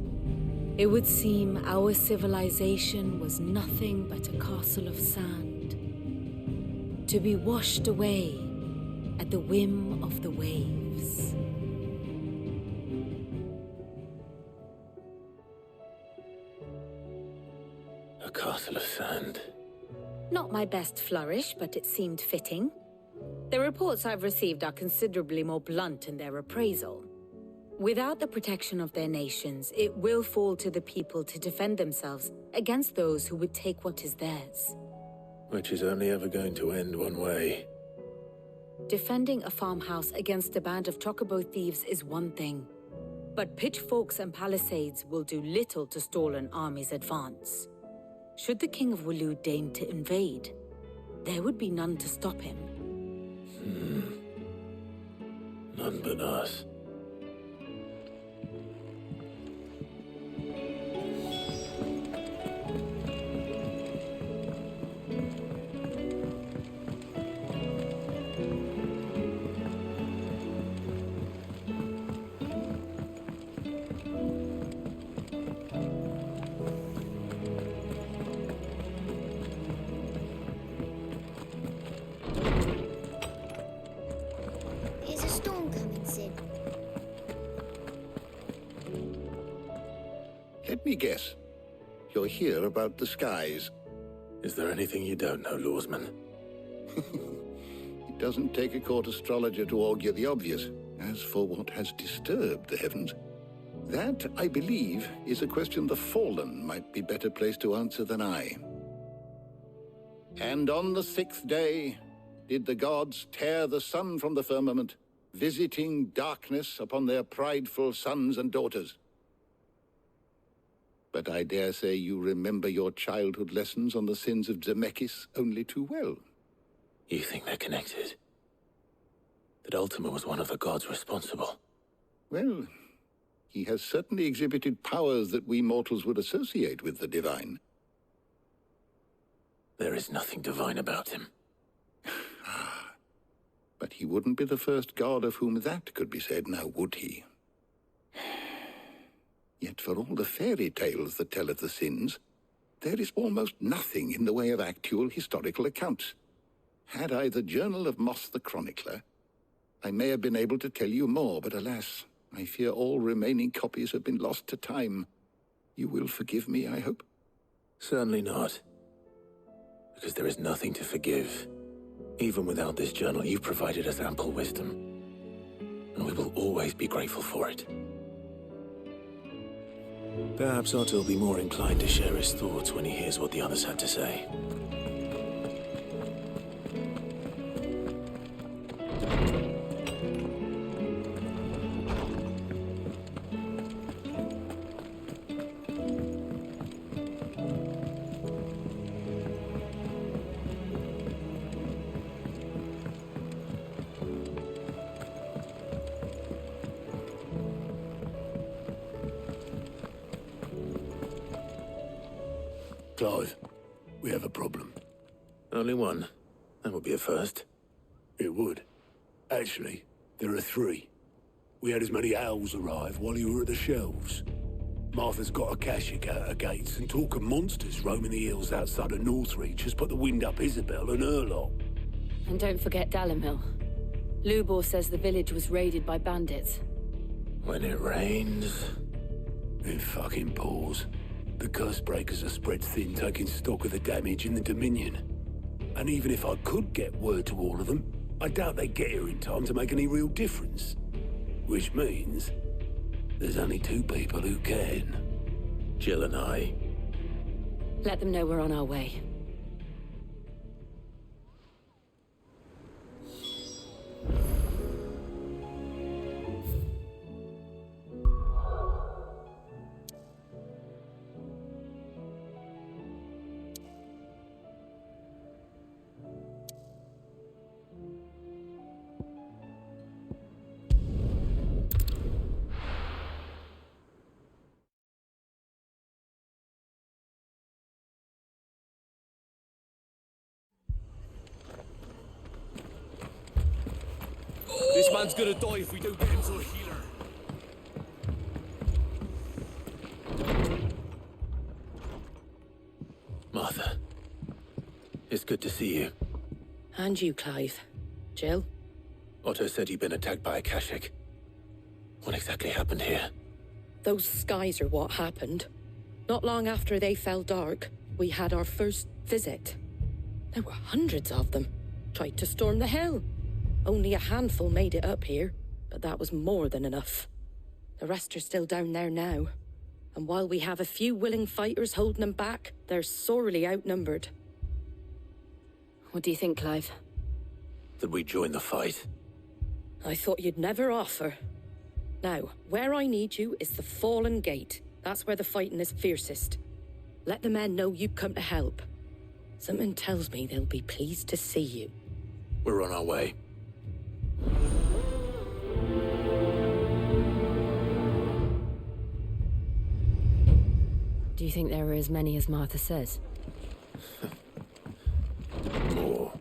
It would seem our civilization was nothing but a castle of sand, to be washed away at the whim of the waves. A castle of sand. Not my best flourish, but it seemed fitting. The reports I've received are considerably more blunt in their appraisal. Without the protection of their nations, it will fall to the people to defend themselves against those who would take what is theirs. Which is only ever going to end one way. Defending a farmhouse against a band of chocobo thieves is one thing, but pitchforks and palisades will do little to stall an army's advance. Should the King of Waloed deign to invade, there would be none to stop him. None but us. Is a storm coming, Sid? Let me guess. You're here about the skies. Is there anything you don't know, Lawsman? It doesn't take a court astrologer to augur the obvious. As for what has disturbed the heavens, that, I believe, is a question the Fallen might be better placed to answer than I. And on the 6th day did the gods tear the sun from the firmament, visiting darkness upon their prideful sons and daughters. But I dare say you remember your childhood lessons on the sins of Zemeckis only too well. You think they're connected? That Ultima was one of the gods responsible? Well, he has certainly exhibited powers that we mortals would associate with the divine. There is nothing divine about him. But he wouldn't be the first god of whom that could be said, now would he? Yet for all the fairy tales that tell of the sins, there is almost nothing in the way of actual historical accounts. Had I the Journal of Moss the Chronicler, I may have been able to tell you more, but alas, I fear all remaining copies have been lost to time. You will forgive me, I hope? Certainly not. Because there is nothing to forgive. Even without this journal, you've provided us ample wisdom. And we will always be grateful for it. Perhaps Otto will be more inclined to share his thoughts when he hears what the others had to say. Clive, we have a problem. Only one. That would be a first. It would. Actually, there are 3. We had as many owls arrive while you were at the shelves. Martha's got Akashic out her gates, and talk of monsters roaming the hills outside of Northreach has put the wind up Isabel and her lot. And don't forget Dalimil. Lubor says the village was raided by bandits. When it rains... It fucking pours. The Cursebreakers are spread thin, taking stock of the damage in the Dominion. And even if I could get word to all of them, I doubt they'd get here in time to make any real difference. Which means there's only two people who can. Jill and I. Let them know we're on our way. This man's gonna die if we don't get him to a healer. Martha. It's good to see you. And you, Clive. Jill? Otto said you'd been attacked by Akashic. What exactly happened here? Those skies are what happened. Not long after they fell dark, we had our first visit. There were hundreds of them. Tried to storm the hill. Only a handful made it up here, but that was more than enough. The rest are still down there now. And while we have a few willing fighters holding them back, they're sorely outnumbered. What do you think, Clive? That we join the fight? I thought you'd never offer. Now, where I need you is the Fallen Gate. That's where the fighting is fiercest. Let the men know you've come to help. Something tells me they'll be pleased to see you. We're on our way. Do you think there are as many as Martha says? More.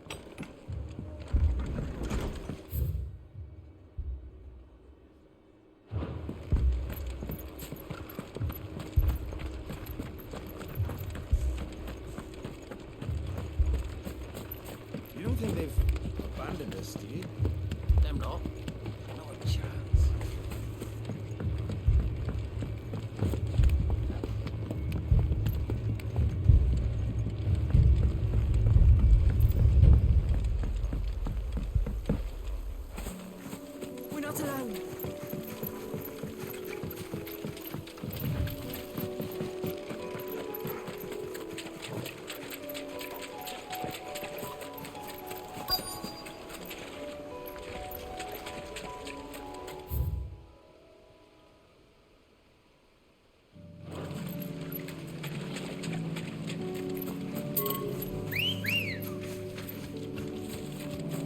You don't think they've abandoned us, do you? Them not. Not a chance. We're not alone.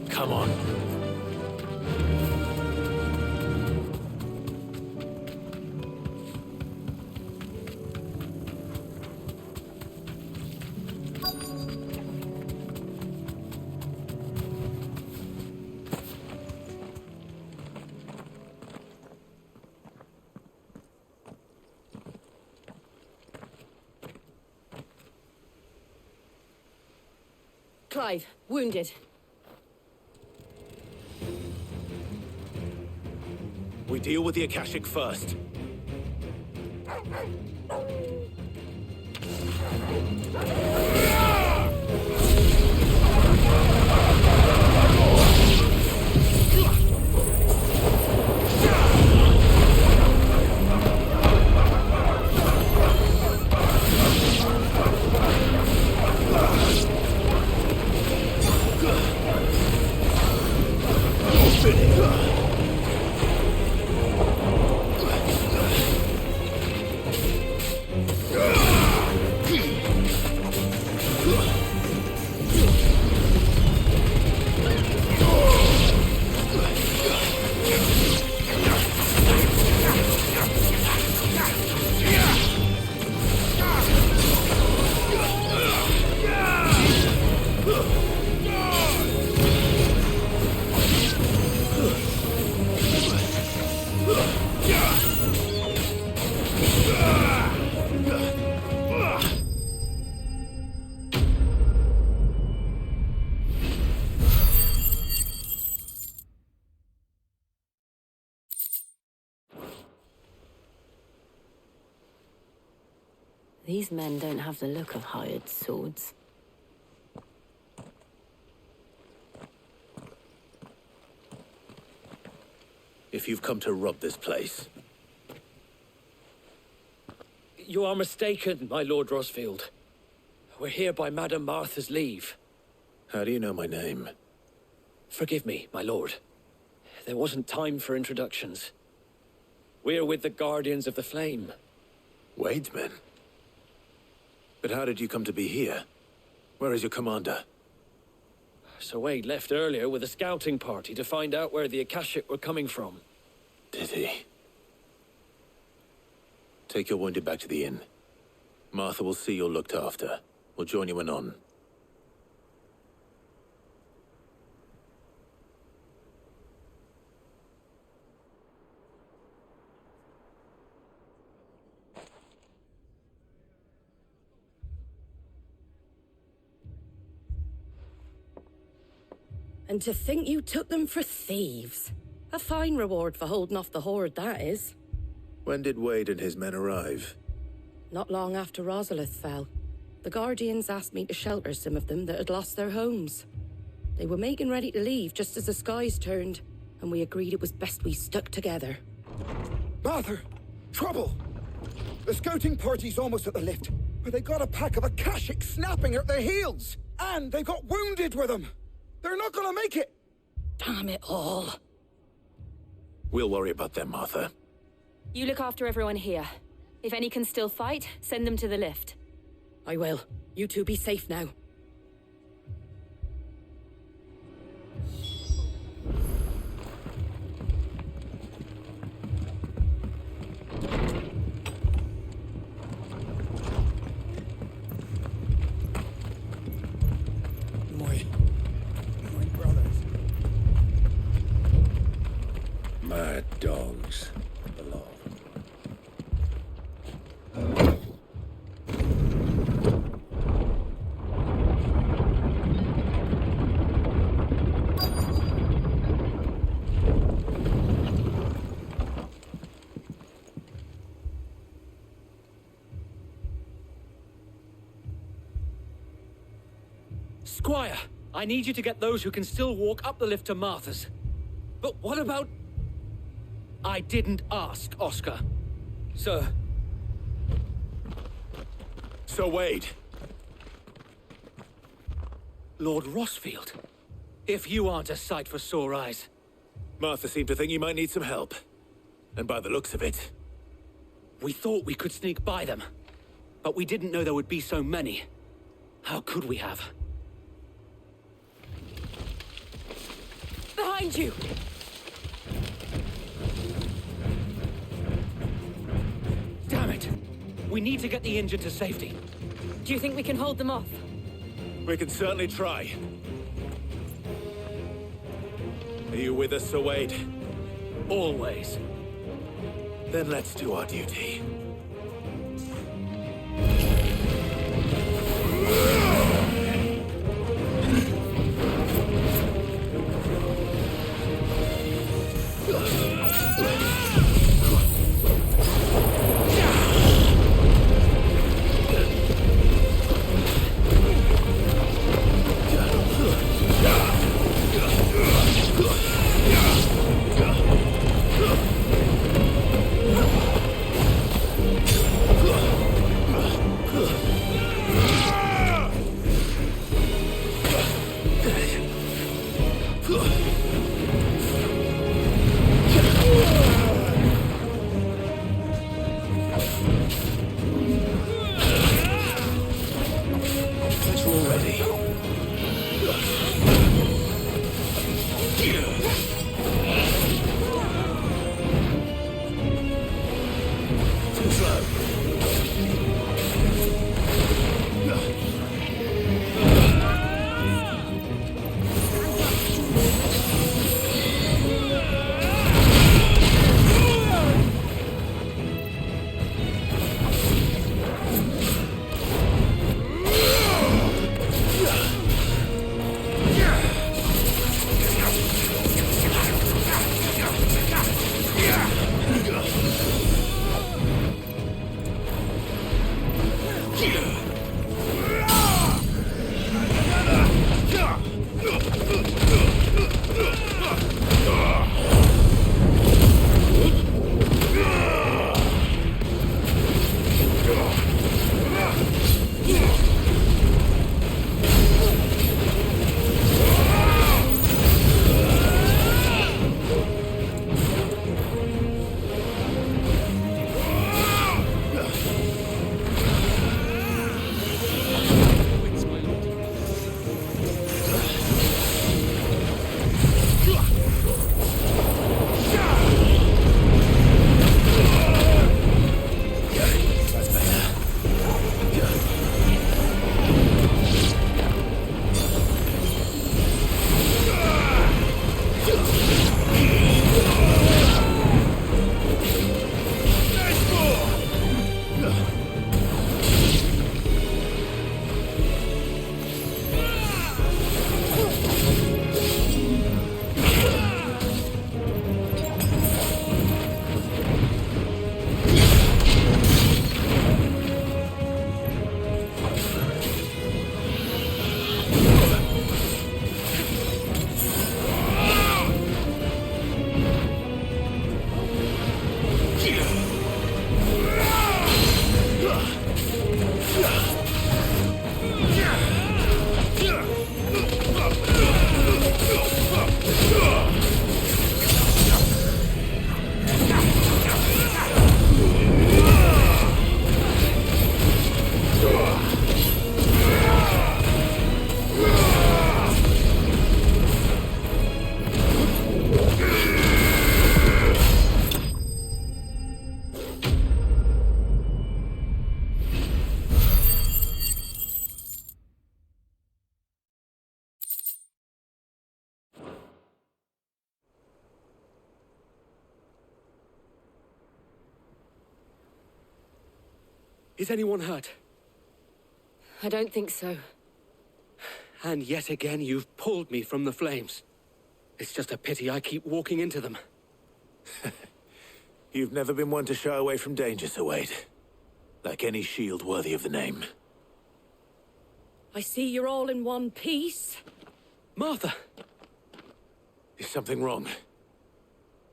Come on. Clive, wounded. We deal with the Akashic first. These men don't have the look of hired swords. if you've come to rob this place. You are mistaken, my Lord Rosfield. We're here by Madame Martha's leave. How do you know my name? Forgive me, my lord. There wasn't time for introductions. We're with the Guardians of the Flame. Wade's men? But how did you come to be here? Where is your commander? Sir Wade left earlier with a scouting party to find out where the Akashic were coming from. Did he? Take your wounded back to the inn. Martha will see you're looked after. We'll join you anon. And to think you took them for thieves. A fine reward for holding off the horde, that is. When did Wade and his men arrive? Not long after Rosalith fell. The Guardians asked me to shelter some of them that had lost their homes. They were making ready to leave just as the skies turned, and we agreed it was best we stuck together. Martha! Trouble! The scouting party's almost at the lift, but they got a pack of Akashic snapping at their heels! And they've got wounded with them! They're not gonna make it! Damn it all. We'll worry about them, Martha. You look after everyone here. If any can still fight, send them to the lift. I will. You two be safe now. My brothers. Mad dogs. Squire, I need you to get those who can still walk up the lift to Martha's. But what about... I didn't ask, Oscar. Sir. Sir Wade. Lord Rosfield. If you aren't a sight for sore eyes. Martha seemed to think you might need some help. And by the looks of it... We thought we could sneak by them. But we didn't know there would be so many. How could we have? Behind you! Damn it! We need to get the injured to safety. Do you think we can hold them off? We can certainly try. Are you with us, Sir Wade? Always. Then let's do our duty. Is anyone hurt? I don't think so. And yet again, you've pulled me from the flames. It's just a pity I keep walking into them. You've never been one to shy away from danger, Sir Wade. Like any shield worthy of the name. I see you're all in one piece. Martha! Is something wrong?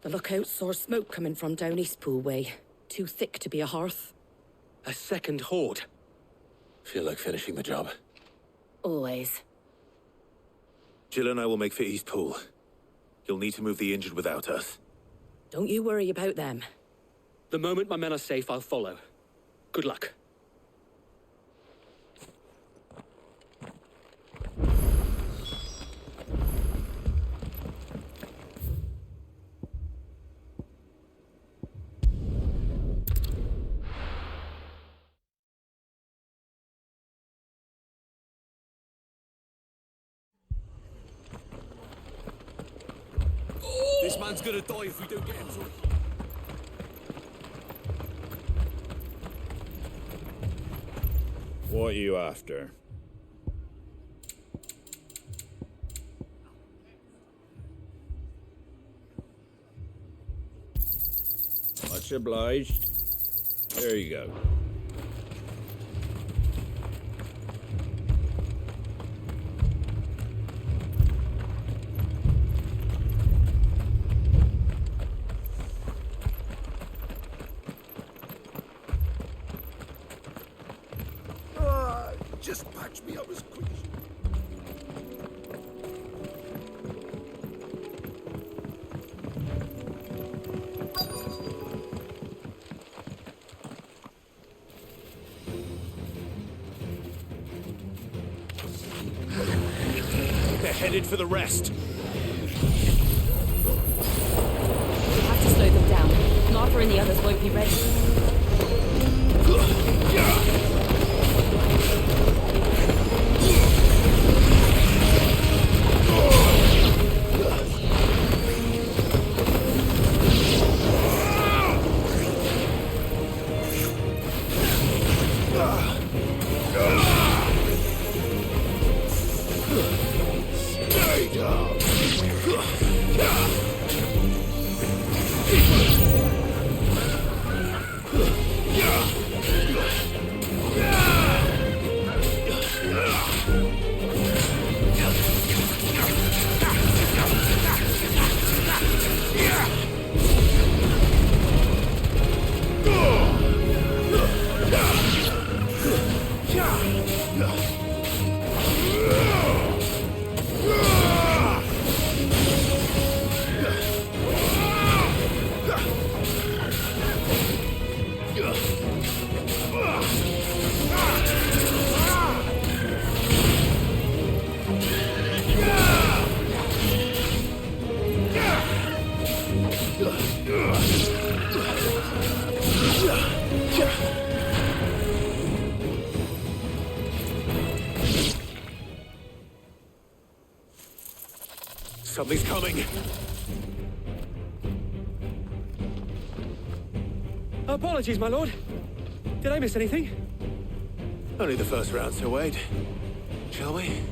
The lookout saw smoke coming from down Eastpool way. Too thick to be a hearth. A second horde. Feel like finishing the job? Always. Jill and I will make for Eastpool. You'll need to move the injured without us. Don't you worry about them. The moment my men are safe, I'll follow. Good luck. This man's gonna die if we don't get him through. What are you after? Much obliged. There you go. Just patch me up as quick as... They're headed for the rest. We have to slow them down. Martha and the others won't be ready. Something's coming. Apologies, my lord. Did I miss anything? Only the first round, Sir Wade. Shall we?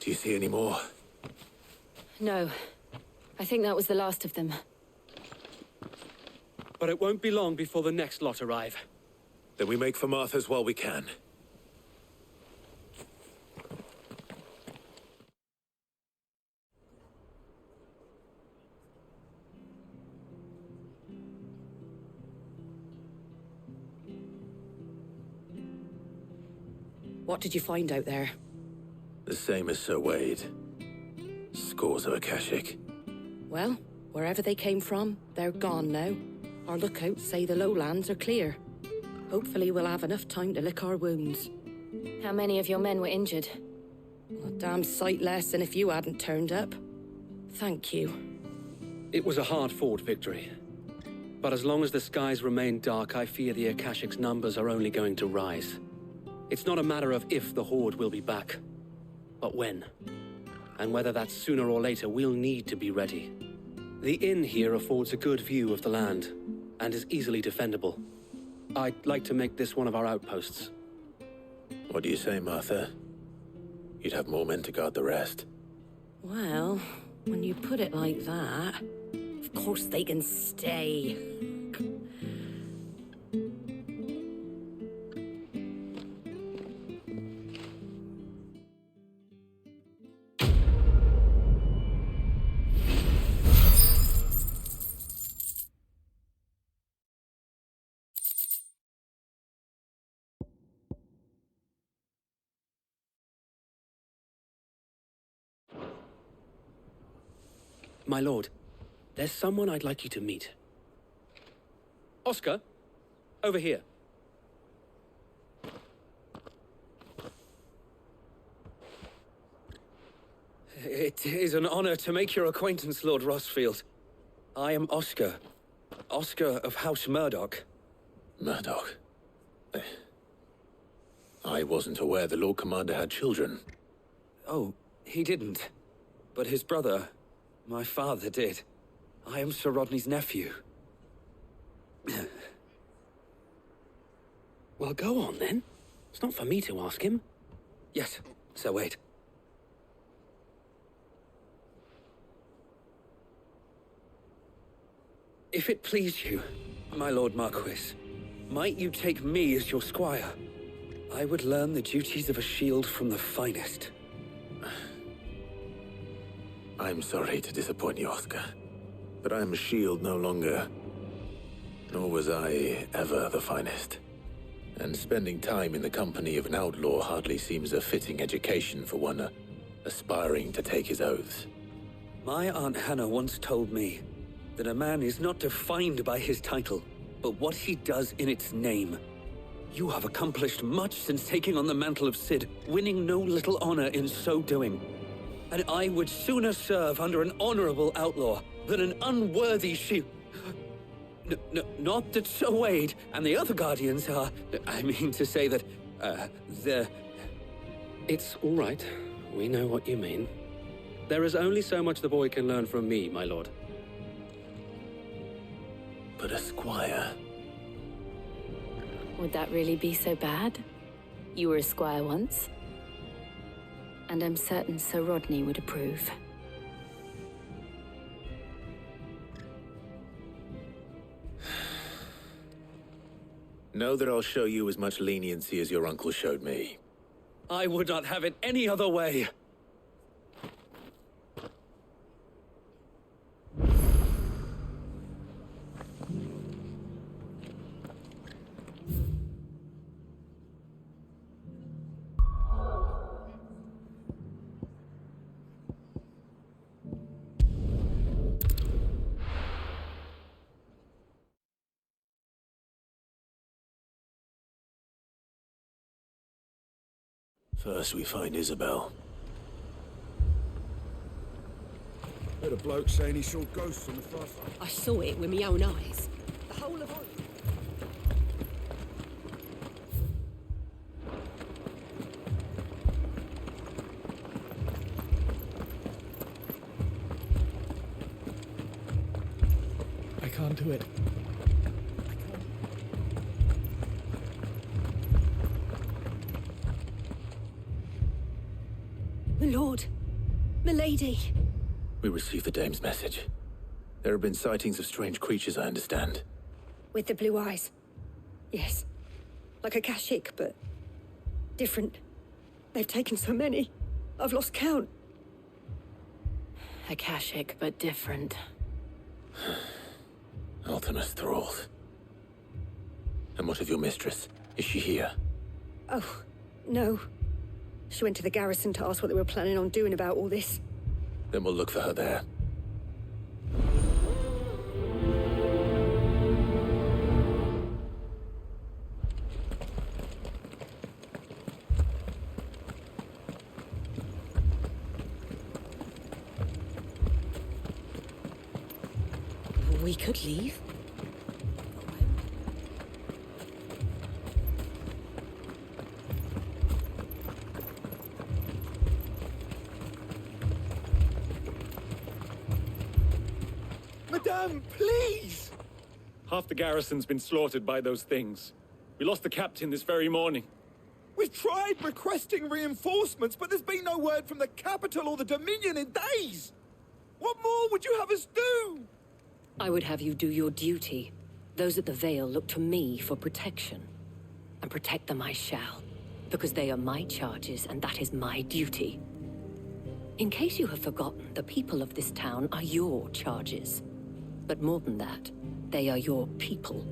Do you see any more? No. I think that was the last of them. But it won't be long before the next lot arrive. Then we make for Martha's while we can. What did you find out there? The same as Sir Wade. Scores of Akashic. Well, wherever they came from, they're gone now. Our lookouts say the lowlands are clear. Hopefully we'll have enough time to lick our wounds. How many of your men were injured? A damn sight less than if you hadn't turned up. Thank you. It was a hard-fought victory. But as long as the skies remain dark, I fear the Akashic's numbers are only going to rise. It's not a matter of if the Horde will be back, but when. And whether that's sooner or later, we'll need to be ready. The inn here affords a good view of the land, and is easily defendable. I'd like to make this one of our outposts. What do you say, Martha? You'd have more men to guard the rest. Well, when you put it like that, of course they can stay. My lord, there's someone I'd like you to meet. Oscar, over here. It is an honor to make your acquaintance, Lord Rosfield. I am Oscar. Oscar of House Murdoch. Murdoch? I wasn't aware the Lord Commander had children. Oh, he didn't. But his brother, my father, did. I am Sir Rodney's nephew. Well, go on then. It's not for me to ask him. Yes, Sir Wade. If it please you, my Lord Marquis, might you take me as your squire? I would learn the duties of a shield from the finest. I'm sorry to disappoint you, Oscar, but I'm a shield no longer. Nor was I ever the finest. And spending time in the company of an outlaw hardly seems a fitting education for one aspiring to take his oaths. My Aunt Hannah once told me that a man is not defined by his title, but what he does in its name. You have accomplished much since taking on the mantle of Cid, winning no little honor in so doing. And I would sooner serve under an honorable outlaw than an unworthy shield. Not that Sir Wade and the other Guardians are... I mean to say that, they're... It's all right. We know what you mean. There is only so much the boy can learn from me, my lord. But a squire... Would that really be so bad? You were a squire once. And I'm certain Sir Rodney would approve. Know that I'll show you as much leniency as your uncle showed me. I would not have it any other way. First we find Isabel. Heard a bloke saying he saw ghosts on the far side. I saw it with my own eyes. The whole of I can't do it. My lord, Milady! We received the dame's message. There have been sightings of strange creatures, I understand. With the blue eyes. Yes. Like a Kashyyyk, but different. They've taken so many. I've lost count. A Kashyyyk, but different. Ultimus thralls. And what of your mistress? Is she here? Oh, no. She went to the garrison to ask what they were planning on doing about all this. Then we'll look for her there. We could leave. Madame, please! Half the garrison's been slaughtered by those things. We lost the captain this very morning. We've tried requesting reinforcements, but there's been no word from the capital or the Dominion in days! What more would you have us do? I would have you do your duty. Those at the Vale look to me for protection. And protect them I shall, because they are my charges and that is my duty. In case you have forgotten, the people of this town are your charges. But more than that, they are your people.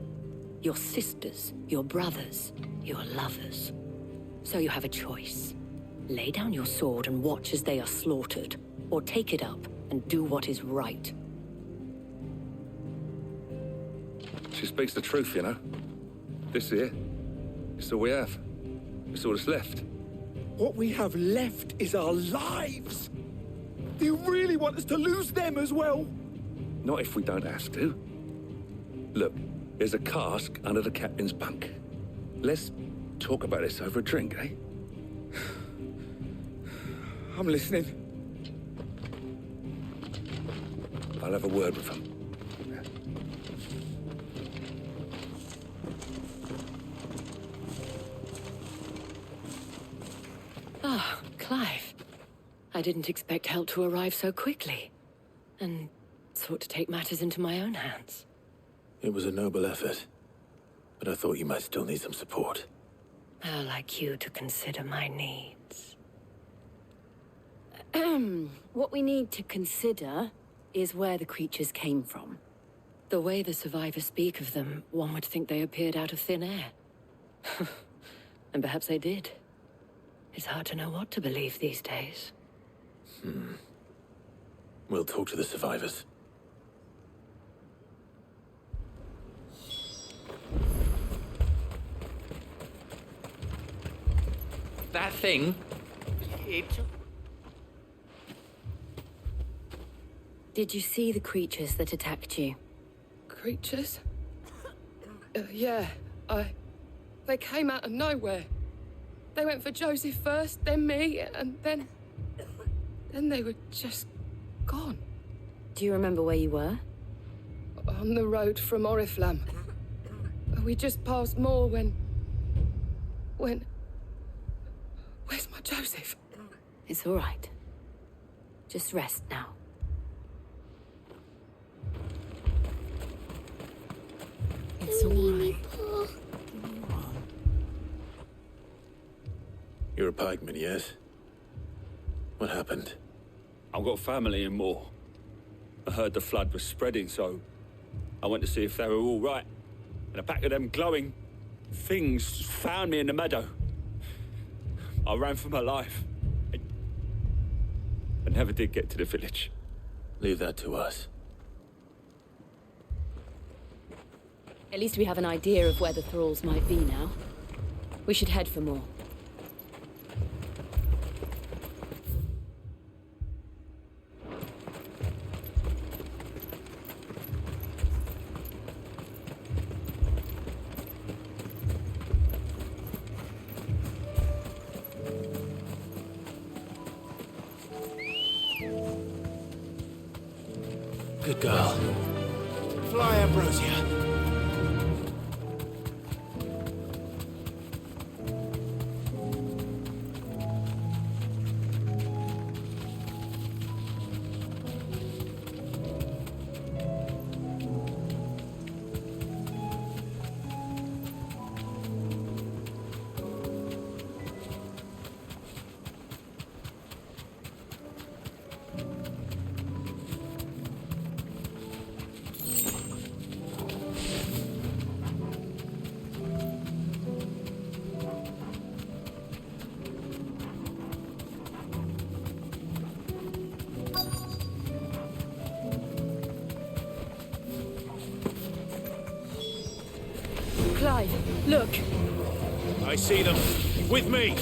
Your sisters, your brothers, your lovers. So you have a choice. Lay down your sword and watch as they are slaughtered, or take it up and do what is right. She speaks the truth, you know. This here, it's all we have. It's all that's left. What we have left is our lives! Do you really want us to lose them as well? Not if we don't have to. Look, there's a cask under the captain's bunk. Let's talk about this over a drink, eh? I'm listening. I'll have a word with him. Ah, Clive. I didn't expect help to arrive so quickly. And sought to take matters into my own hands. It was a noble effort, but I thought you might still need some support. How like you to consider my needs. What we need to consider is where the creatures came from. The way the survivors speak of them, one would think they appeared out of thin air. And perhaps they did. It's hard to know what to believe these days. We'll talk to the survivors. That thing... Did you see the creatures that attacked you? Creatures? Yeah, They came out of nowhere. They went for Joseph first, then me, and then they were just gone. Do you remember where you were? On the road from Oriflamme. We just passed Moor when... Where's my Joseph? It's all right. Just rest now. It's all right. You're a pikeman, yes? What happened? I've got family in Moor. I heard the flood was spreading, so I went to see if they were all right. And a pack of them glowing things found me in the meadow. I ran for my life. I never did get to the village. Leave that to us. At least we have an idea of where the thralls might be now. We should head for more. Good girl. Fly, Ambrosia. Look. I see them. With me!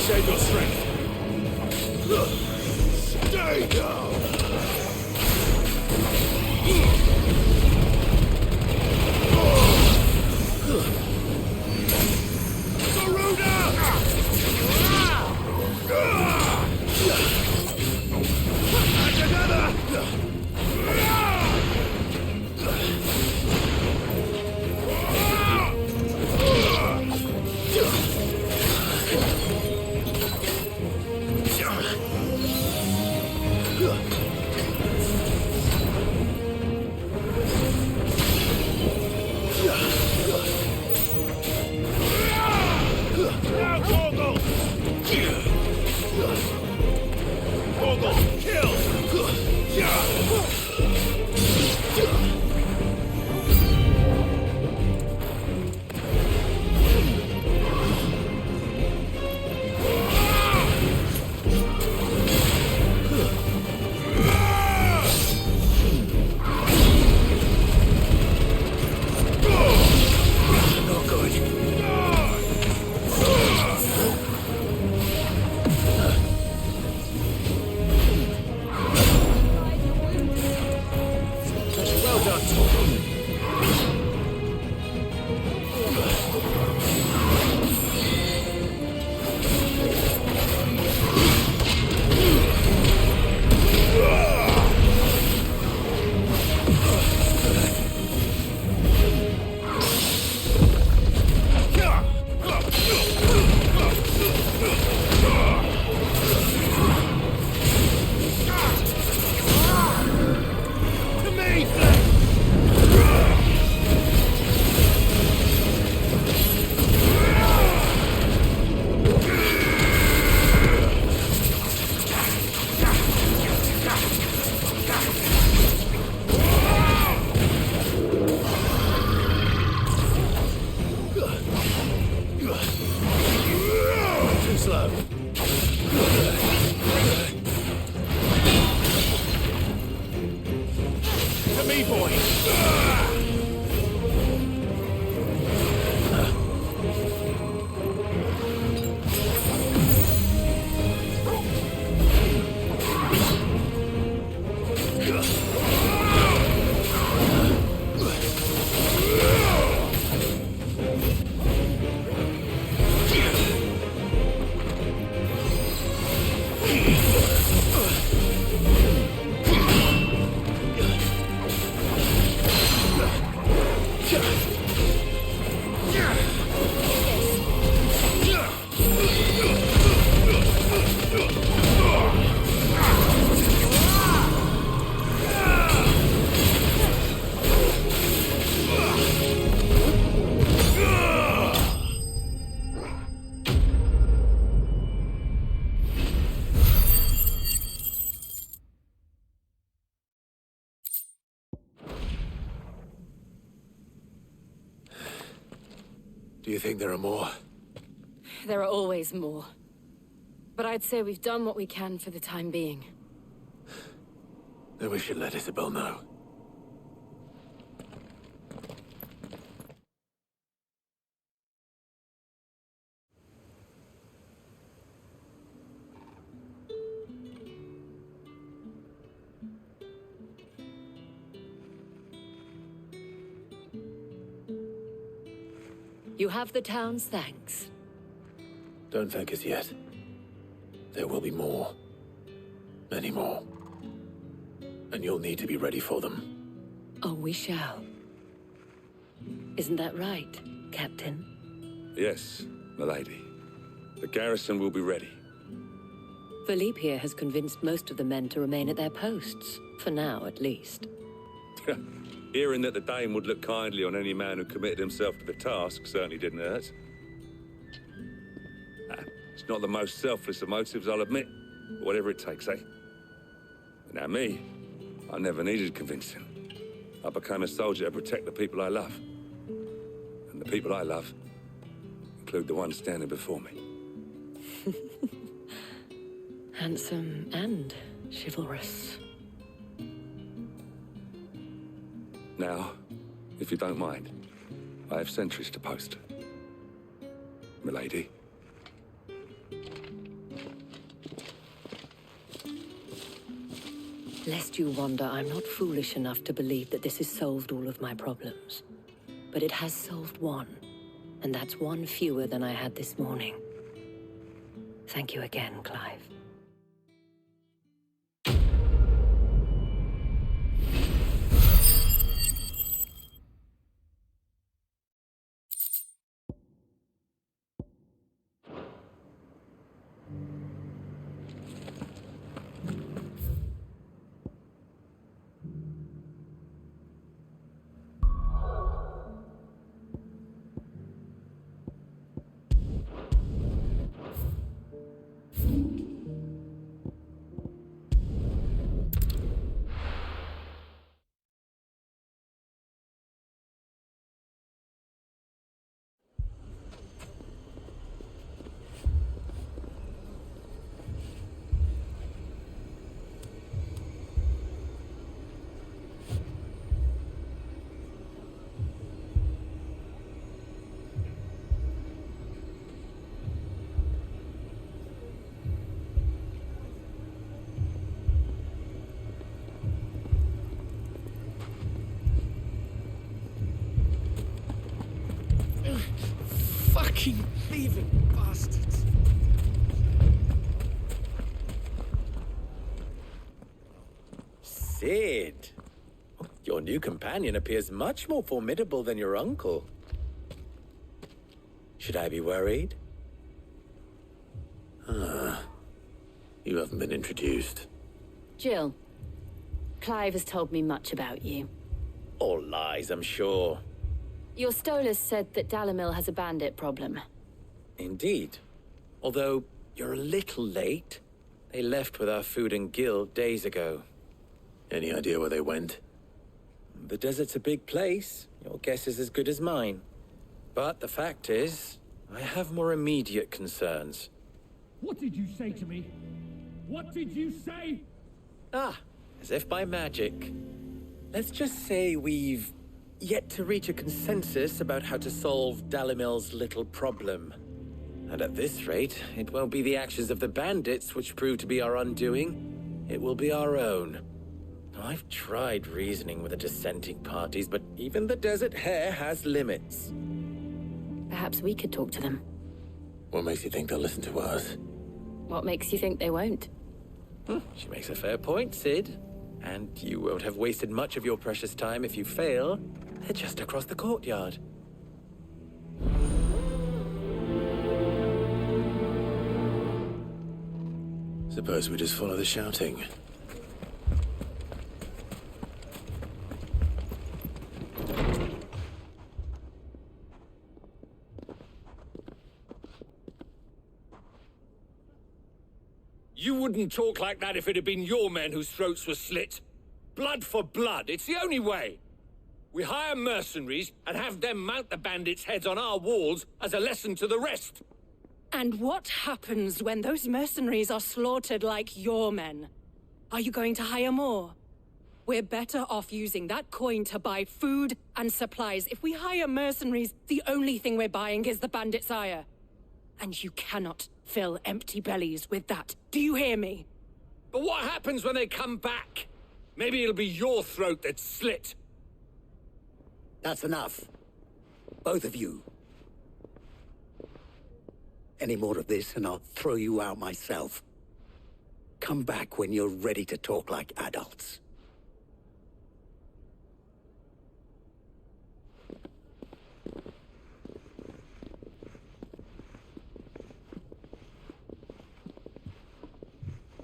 Save your strength. Stay down. Do you think there are more? There are always more. But I'd say we've done what we can for the time being. Then we should let Isabel know. You have the town's thanks. Don't thank us yet. There will be more. Many more. And you'll need to be ready for them. Oh, we shall. Isn't that right, Captain? Yes, milady. The garrison will be ready. Philippe here has convinced most of the men to remain at their posts. For now, at least. Hearing that the Dane would look kindly on any man who committed himself to the task certainly didn't hurt. It's not the most selfless of motives, I'll admit. But whatever it takes, eh? Now me, I never needed convincing. I became a soldier to protect the people I love. And the people I love include the one standing before me. Handsome and chivalrous. Now, if you don't mind, I have sentries to post. Milady. Lest you wonder, I'm not foolish enough to believe that this has solved all of my problems. But it has solved one, and that's one fewer than I had this morning. Thank you again, Clive. Fucking thieving bastards! Cid! Your new companion appears much more formidable than your uncle. Should I be worried? You haven't been introduced. Jill, Clive has told me much about you. All lies, I'm sure. Your Stolas said that Dalimil has a bandit problem. Indeed. Although, you're a little late. They left with our food and guild days ago. Any idea where they went? The desert's a big place. Your guess is as good as mine. But the fact is, I have more immediate concerns. What did you say to me? What did you say? As if by magic. Let's just say we've yet to reach a consensus about how to solve Dalimil's little problem. And at this rate, it won't be the actions of the bandits which prove to be our undoing. It will be our own. I've tried reasoning with the dissenting parties, but even the Desert Hare has limits. Perhaps we could talk to them. What makes you think they'll listen to us? What makes you think they won't? She makes a fair point, Cid. And you won't have wasted much of your precious time if you fail. They're just across the courtyard. Suppose we just follow the shouting. You wouldn't talk like that if it had been your men whose throats were slit. Blood for blood, it's the only way. We hire mercenaries and have them mount the bandits' heads on our walls as a lesson to the rest. And what happens when those mercenaries are slaughtered like your men? Are you going to hire more? We're better off using that coin to buy food and supplies. If we hire mercenaries, the only thing we're buying is the bandits' ire. And you cannot fill empty bellies with that. Do you hear me? But what happens when they come back? Maybe it'll be your throat that's slit. That's enough. Both of you. Any more of this and I'll throw you out myself. Come back when you're ready to talk like adults.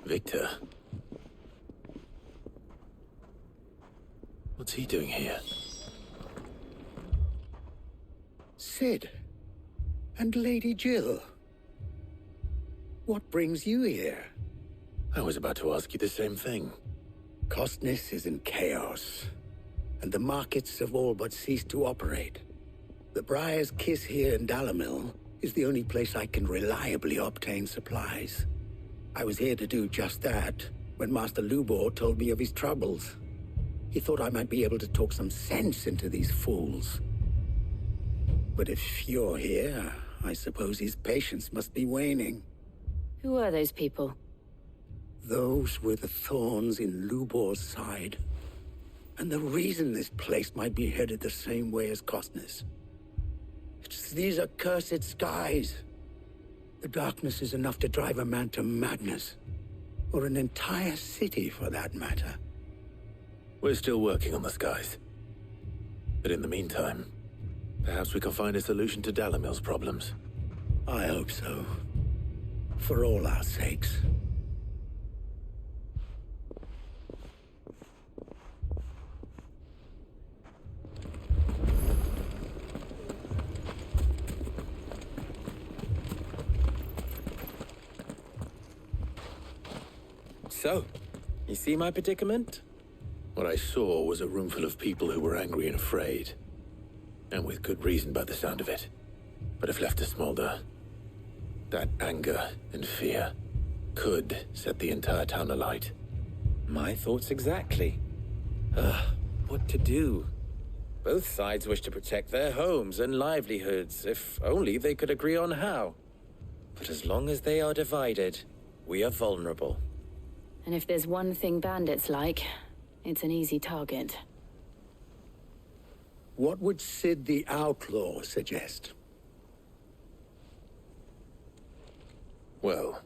Victor. What's he doing here? Cid. And Lady Jill. What brings you here? I was about to ask you the same thing. Costness is in chaos, and the markets have all but ceased to operate. The Briar's Kiss here in Dalimil is the only place I can reliably obtain supplies. I was here to do just that when Master Lubor told me of his troubles. He thought I might be able to talk some sense into these fools. But if you're here, I suppose his patience must be waning. Who are those people? Those were the thorns in Lubor's side. And the reason this place might be headed the same way as Costness. It's these accursed skies. The darkness is enough to drive a man to madness. Or an entire city, for that matter. We're still working on the skies. But in the meantime, perhaps we can find a solution to Dalimil's problems. I hope so. For all our sakes. So, you see my predicament? What I saw was a room full of people who were angry and afraid. And with good reason by the sound of it. But if left to smolder, that anger and fear could set the entire town alight. My thoughts exactly. What to do? Both sides wish to protect their homes and livelihoods, if only they could agree on how. But as long as they are divided, we are vulnerable. And if there's one thing bandits like, it's an easy target. What would Cid the Outlaw suggest? Well,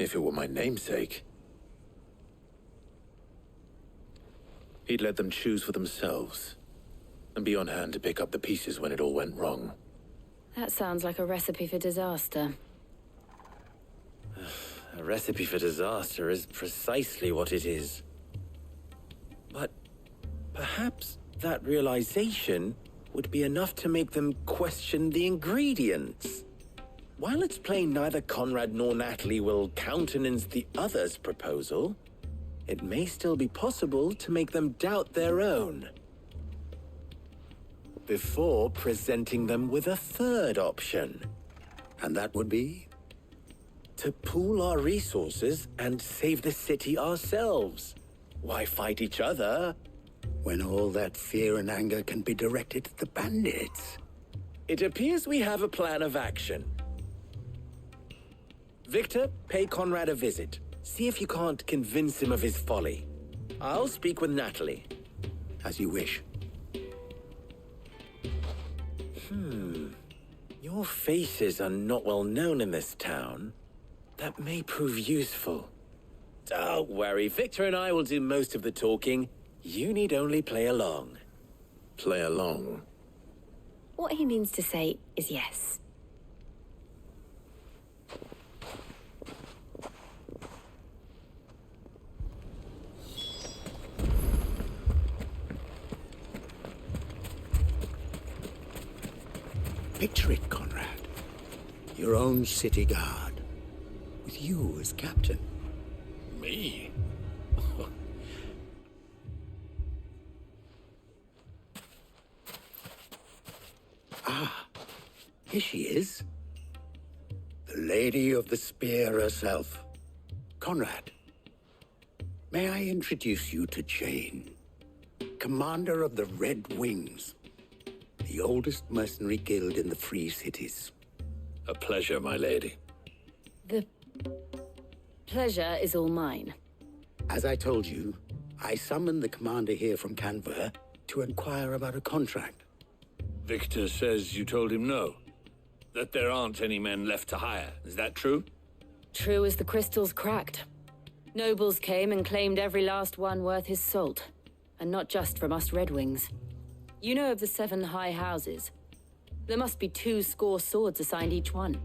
if it were my namesake, he'd let them choose for themselves, and be on hand to pick up the pieces when it all went wrong. That sounds like a recipe for disaster. A recipe for disaster is precisely what it is. But perhaps that realization would be enough to make them question the ingredients. While it's plain neither Conrad nor Natalie will countenance the other's proposal, it may still be possible to make them doubt their own. Before presenting them with a third option. And that would be? To pool our resources and save the city ourselves. Why fight each other? When all that fear and anger can be directed at the bandits. It appears we have a plan of action. Victor, pay Conrad a visit. See if you can't convince him of his folly. I'll speak with Natalie. As you wish. Your faces are not well known in this town. That may prove useful. Don't worry, Victor and I will do most of the talking. You need only play along. Play along? What he means to say is yes. Picture it, Conrad. Your own city guard. With you as captain. Me? Here she is. The Lady of the Spear herself. Conrad. May I introduce you to Jane, commander of the Red Wings, the oldest mercenary guild in the Free Cities. A pleasure, my lady. The pleasure is all mine. As I told you, I summoned the commander here from Canver to inquire about a contract. Victor says you told him no. That there aren't any men left to hire. Is that true? True as the crystals cracked. Nobles came and claimed every last one worth his salt. And not just from us Red Wings. You know of the 7 high houses. There must be 2 swords assigned each one.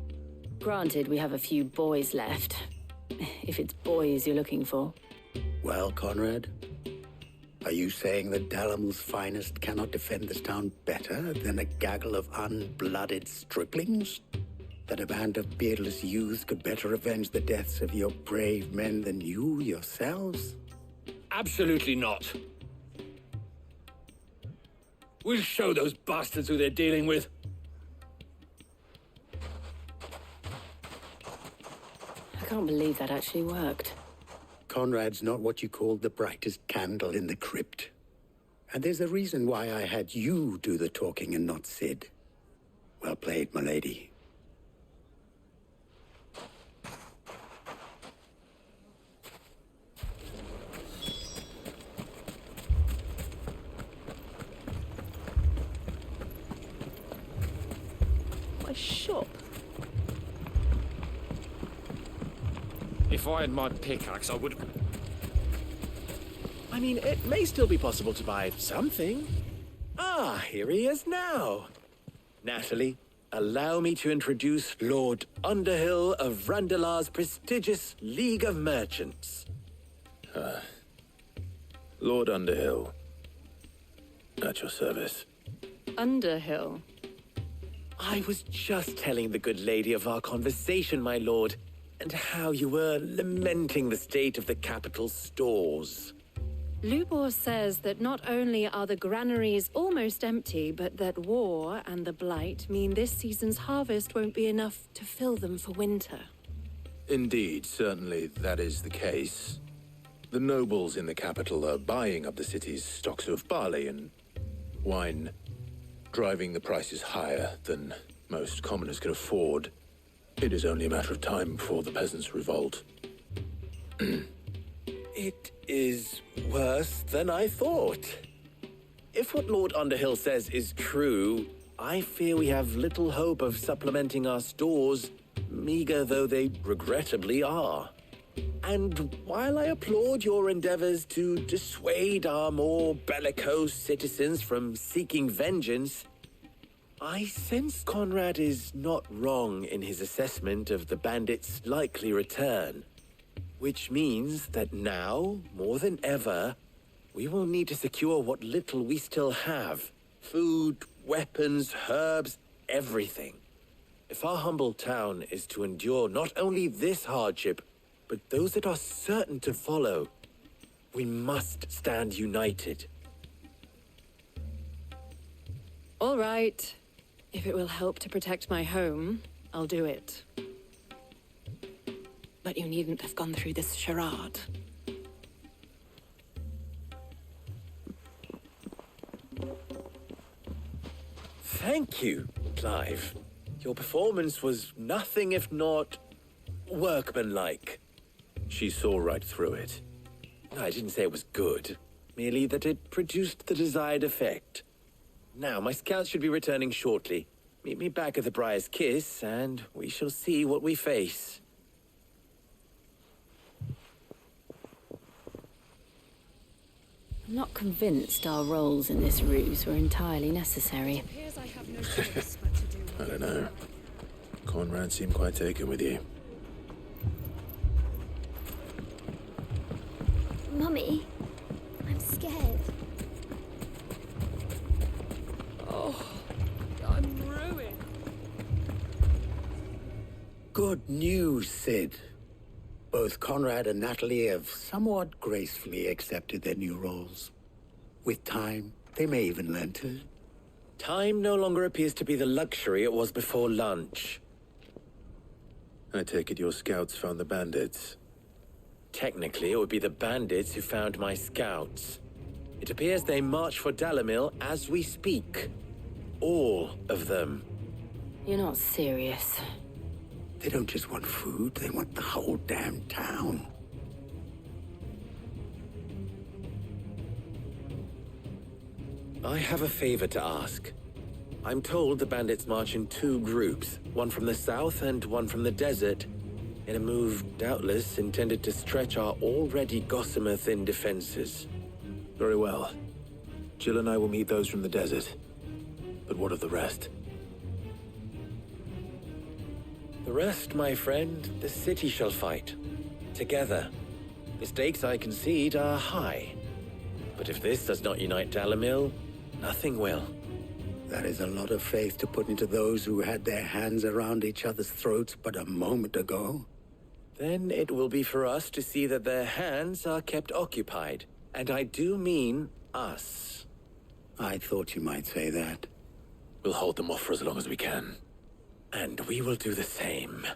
Granted, we have a few boys left. If it's boys you're looking for. Well, Conrad, are you saying that Dalamel's finest cannot defend this town better than a gaggle of unblooded striplings? That a band of beardless youths could better avenge the deaths of your brave men than you yourselves? Absolutely not. We'll show those bastards who they're dealing with. I can't believe that actually worked. Conrad's not what you called the brightest candle in the crypt. And there's a reason why I had you do the talking and not Sid. Well played, my lady. My shop. If I had my pickaxe, I would... I mean, it may still be possible to buy something. Ah, here he is now. Natalie, allow me to introduce Lord Underhill of Randalar's prestigious League of Merchants. Lord Underhill. At your service. Underhill? I was just telling the good lady of our conversation, my lord, and how you were lamenting the state of the capital's stores. Lubor says that not only are the granaries almost empty, but that war and the Blight mean this season's harvest won't be enough to fill them for winter. Indeed, certainly that is the case. The nobles in the capital are buying up the city's stocks of barley and wine, driving the prices higher than most commoners can afford. It is only a matter of time before the peasants revolt. It is worse than I thought. If what Lord Underhill says is true, I fear we have little hope of supplementing our stores, meager though they regrettably are. And while I applaud your endeavors to dissuade our more bellicose citizens from seeking vengeance, I sense Conrad is not wrong in his assessment of the bandits' likely return. Which means that now, more than ever, we will need to secure what little we still have. Food, weapons, herbs, everything. If our humble town is to endure not only this hardship, but those that are certain to follow, we must stand united. All right. If it will help to protect my home, I'll do it. But you needn't have gone through this charade. Thank you, Clive. Your performance was nothing if not workmanlike. She saw right through it. I didn't say it was good, merely that it produced the desired effect. Now, my scouts should be returning shortly. Meet me back at the Briar's Kiss, and we shall see what we face. I'm not convinced our roles in this ruse were entirely necessary. I don't know. Conrad seemed quite taken with you. Mummy, I'm scared. Oh, I'm ruined. Good news, Sid. Both Conrad and Natalie have somewhat gracefully accepted their new roles. With time, they may even learn to Time no longer appears to be the luxury it was before lunch. I take it your scouts found the bandits. Technically, it would be the bandits who found my scouts. It appears they march for Dalimil as we speak. All of them. You're not serious. They don't just want food, they want the whole damn town. I have a favor to ask. I'm told the bandits march in 2 groups, one from the south and one from the desert, in a move doubtless intended to stretch our already gossamer-thin defenses. Very well. Jill and I will meet those from the desert. But what of the rest? The rest, my friend, the city shall fight. Together. The stakes, I concede, are high. But if this does not unite Dalimil, nothing will. That is a lot of faith to put into those who had their hands around each other's throats but a moment ago. Then it will be for us to see that their hands are kept occupied. And I do mean us. I thought you might say that. We'll hold them off for as long as we can. And we will do the same.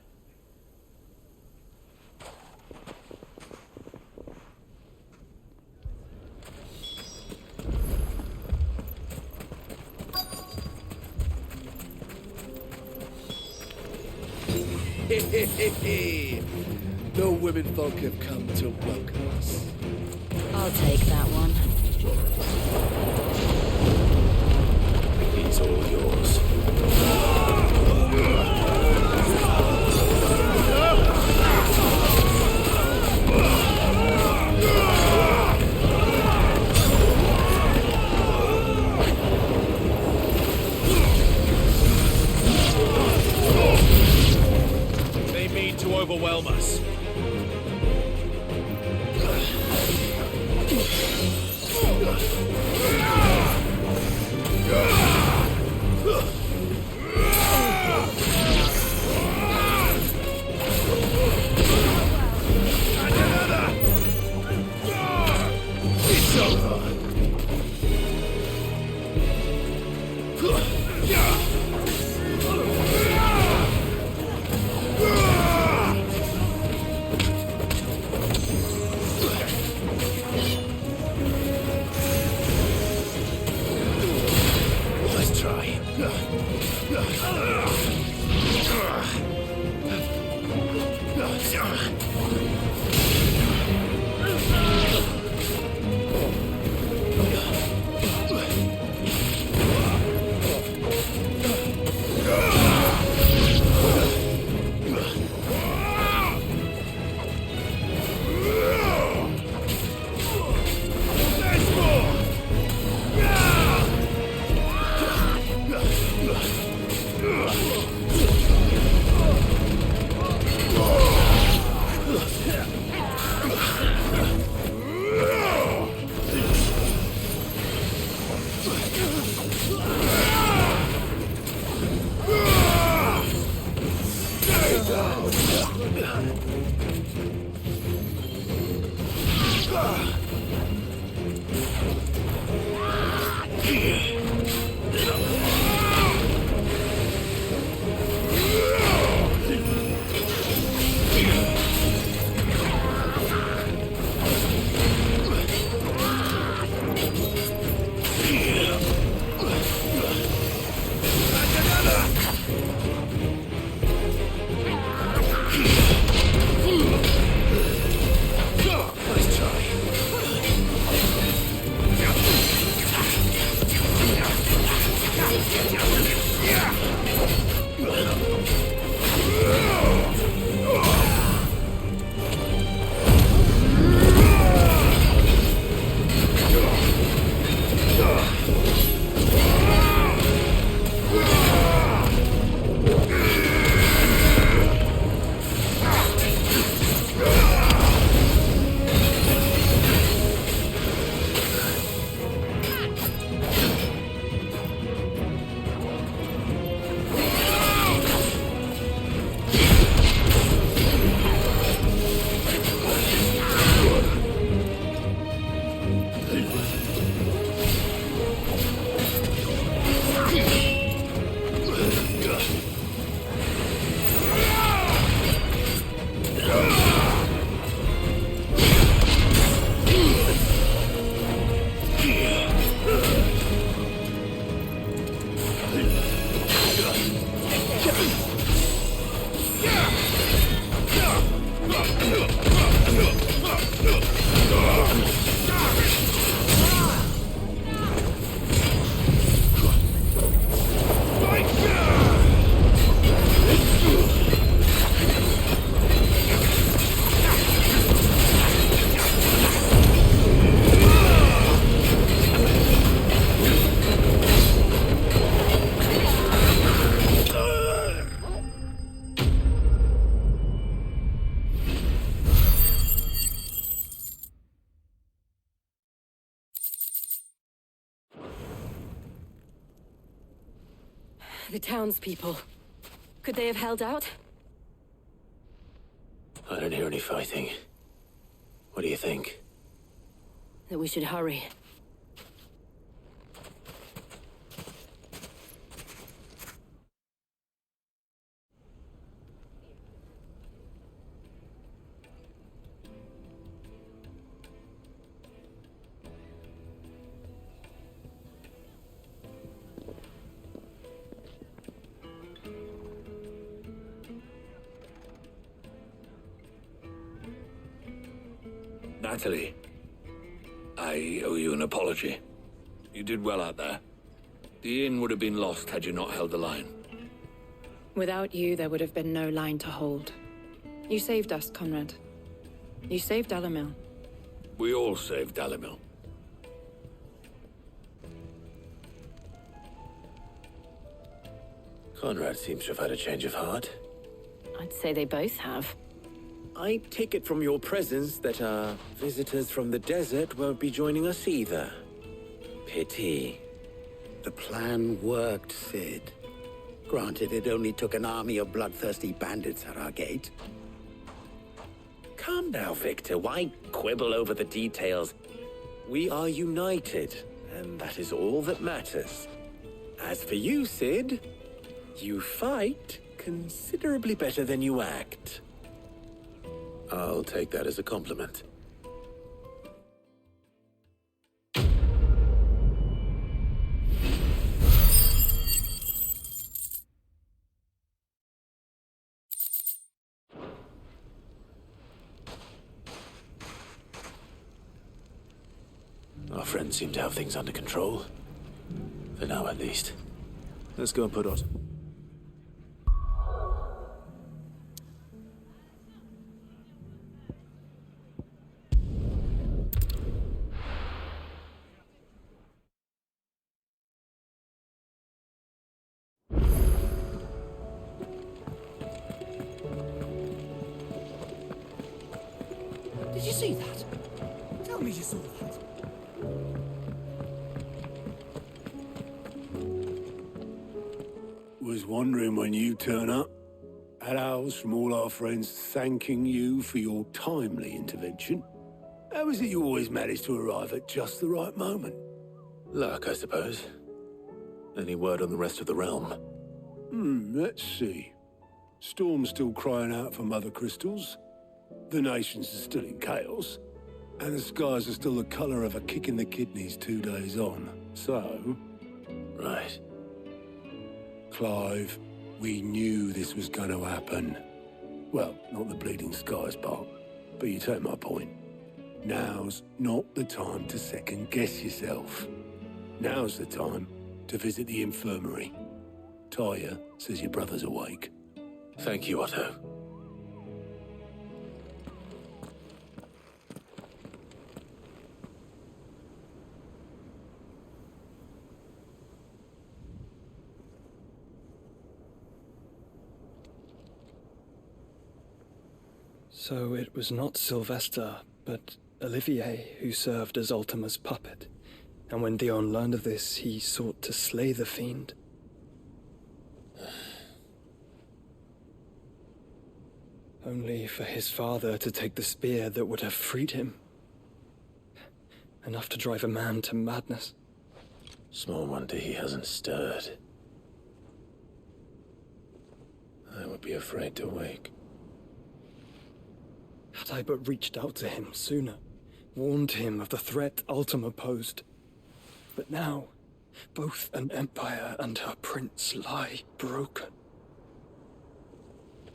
No women folk have come to welcome us. I'll take that one. He's all yours. They mean to overwhelm us. It's over. Let's try. The townspeople. Could they have held out? I don't hear any fighting. What do you think? That we should hurry. Natalie, I owe you an apology. You did well out there. The inn would have been lost had you not held the line. Without you, there would have been no line to hold. You saved us, Conrad. You saved Dalimil. We all saved Dalimil. Conrad seems to have had a change of heart. I'd say they both have. I take it from your presence that our visitors from the desert won't be joining us either. Pity. The plan worked, Sid. Granted, it only took an army of bloodthirsty bandits at our gate. Calm now, Victor. Why quibble over the details? We are united, and that is all that matters. As for you, Sid, you fight considerably better than you act. I'll take that as a compliment. Our friends seem to have things under control. For now, at least. Let's go and put on. Did you see that? Tell me you saw that. Was wondering when you turn up. Had owls from all our friends thanking you for your timely intervention. How is it you always manage to arrive at just the right moment? Luck, I suppose. Any word on the rest of the realm? Let's see. Storm's still crying out for Mother Crystals. The nations are still in chaos. And the skies are still the color of a kick in the kidneys 2 days on. So... Right. Clive, we knew this was going to happen. Well, not the bleeding skies part, but you take my point. Now's not the time to second-guess yourself. Now's the time to visit the infirmary. Tyr says your brother's awake. Thank you, Otto. So it was not Sylvester, but Olivier who served as Ultima's puppet. And when Dion learned of this, he sought to slay the fiend. Only for his father to take the spear that would have freed him. Enough to drive a man to madness. Small wonder he hasn't stirred. I would be afraid to wake. Had I but reached out to him sooner, warned him of the threat Ultima posed. But now, both an empire and her prince lie broken.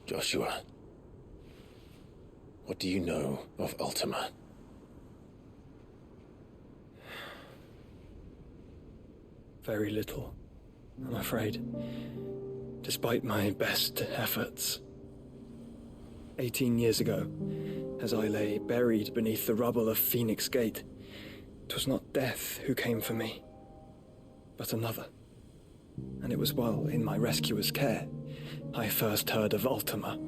Joshua, what do you know of Ultima? Very little, I'm afraid. Despite my best efforts. 18 years ago, as I lay buried beneath the rubble of Phoenix Gate, 'twas not death who came for me, but another. And it was while in my rescuer's care I first heard of Ultima.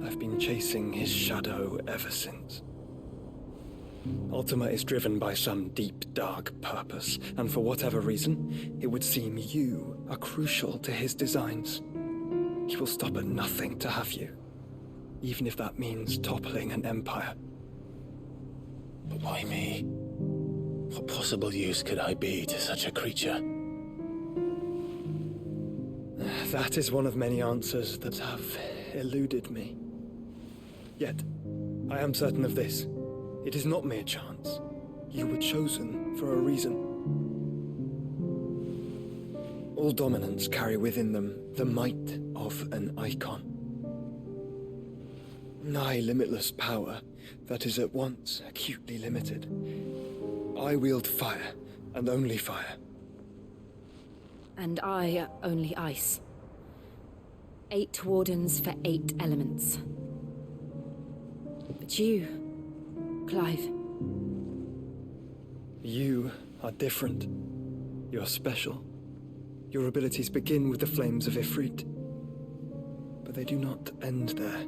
I've been chasing his shadow ever since. Ultima is driven by some deep, dark purpose, and for whatever reason, it would seem you are crucial to his designs. He will stop at nothing to have you, even if that means toppling an empire. But why me? What possible use could I be to such a creature? That is one of many answers that have eluded me. Yet, I am certain of this. It is not mere chance. You were chosen for a reason. All dominants carry within them the might of an icon. Nigh limitless power that is at once acutely limited. I wield fire, and only fire. And I only ice. 8 wardens for 8 elements. But you, Clive. You are different. You're special. Your abilities begin with the flames of Ifrit. But they do not end there.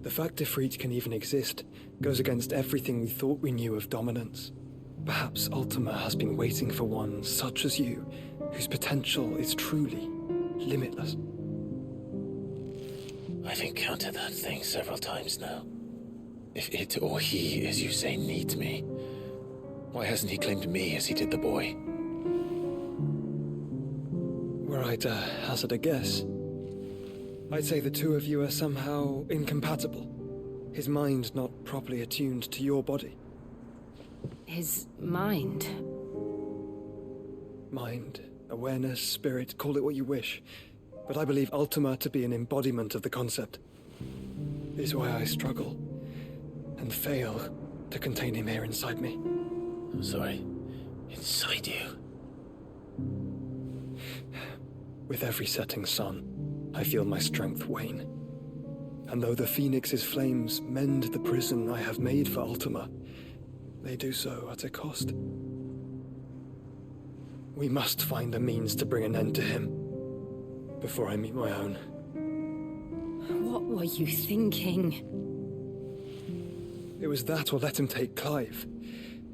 The fact Ifrit can even exist goes against everything we thought we knew of dominance. Perhaps Ultima has been waiting for one such as you, whose potential is truly limitless. I've encountered that thing several times now. If it or he, as you say, needs me, why hasn't he claimed me as he did the boy? Were I to hazard a guess, I'd say the two of you are somehow incompatible. His mind not properly attuned to your body. His mind? Mind, awareness, spirit, call it what you wish. But I believe Ultima to be an embodiment of the concept. This is why I struggle and fail to contain him here inside me. I'm sorry. Inside you? With every setting sun, I feel my strength wane. And though the Phoenix's flames mend the prison I have made for Ultima, they do so at a cost. We must find a means to bring an end to him before I meet my own. What were you thinking? It was that or let him take Clive.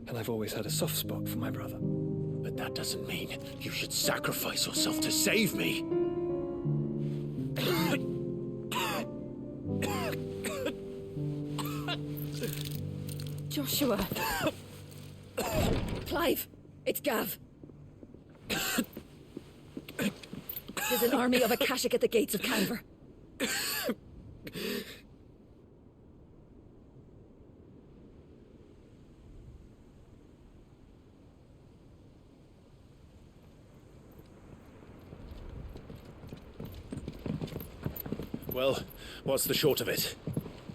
And I've always had a soft spot for my brother. But that doesn't mean you should sacrifice yourself to save me. Joshua. Clive, it's Gav. There's an army of Akashic at the gates of Canver. Well, what's the short of it?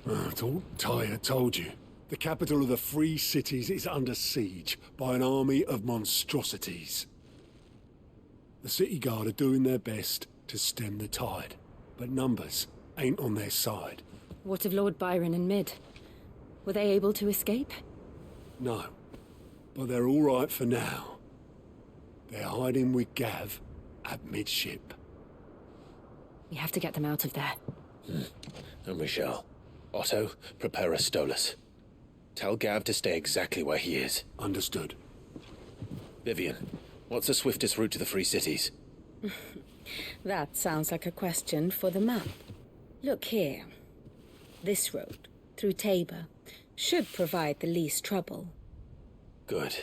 I thought Ty had told you. The capital of the Free Cities is under siege by an army of monstrosities. The City Guard are doing their best to stem the tide, but numbers ain't on their side. What of Lord Byron and Mid? Were they able to escape? No, but they're all right for now. They're hiding with Gav at midship. We have to get them out of there. And we shall. Otto, prepare a Stolas. Tell Gav to stay exactly where he is. Understood. Vivian, what's the swiftest route to the Free Cities? That sounds like a question for the map. Look here. This road, through Tabor, should provide the least trouble. Good.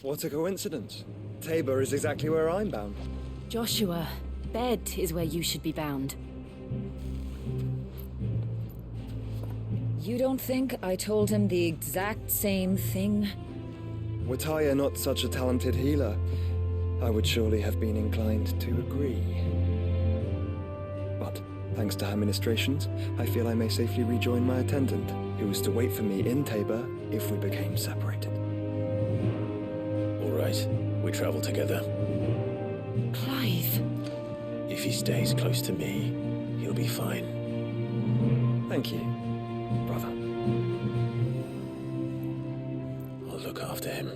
What a coincidence. Tabor is exactly where I'm bound. Joshua, bed is where you should be bound. You don't think I told him the exact same thing? Were Tyr not such a talented healer, I would surely have been inclined to agree. But, thanks to her ministrations, I feel I may safely rejoin my attendant, who was to wait for me in Tabor if we became separated. All right, we travel together. Clive! If he stays close to me, he'll be fine. Thank you, brother. I'll look after him.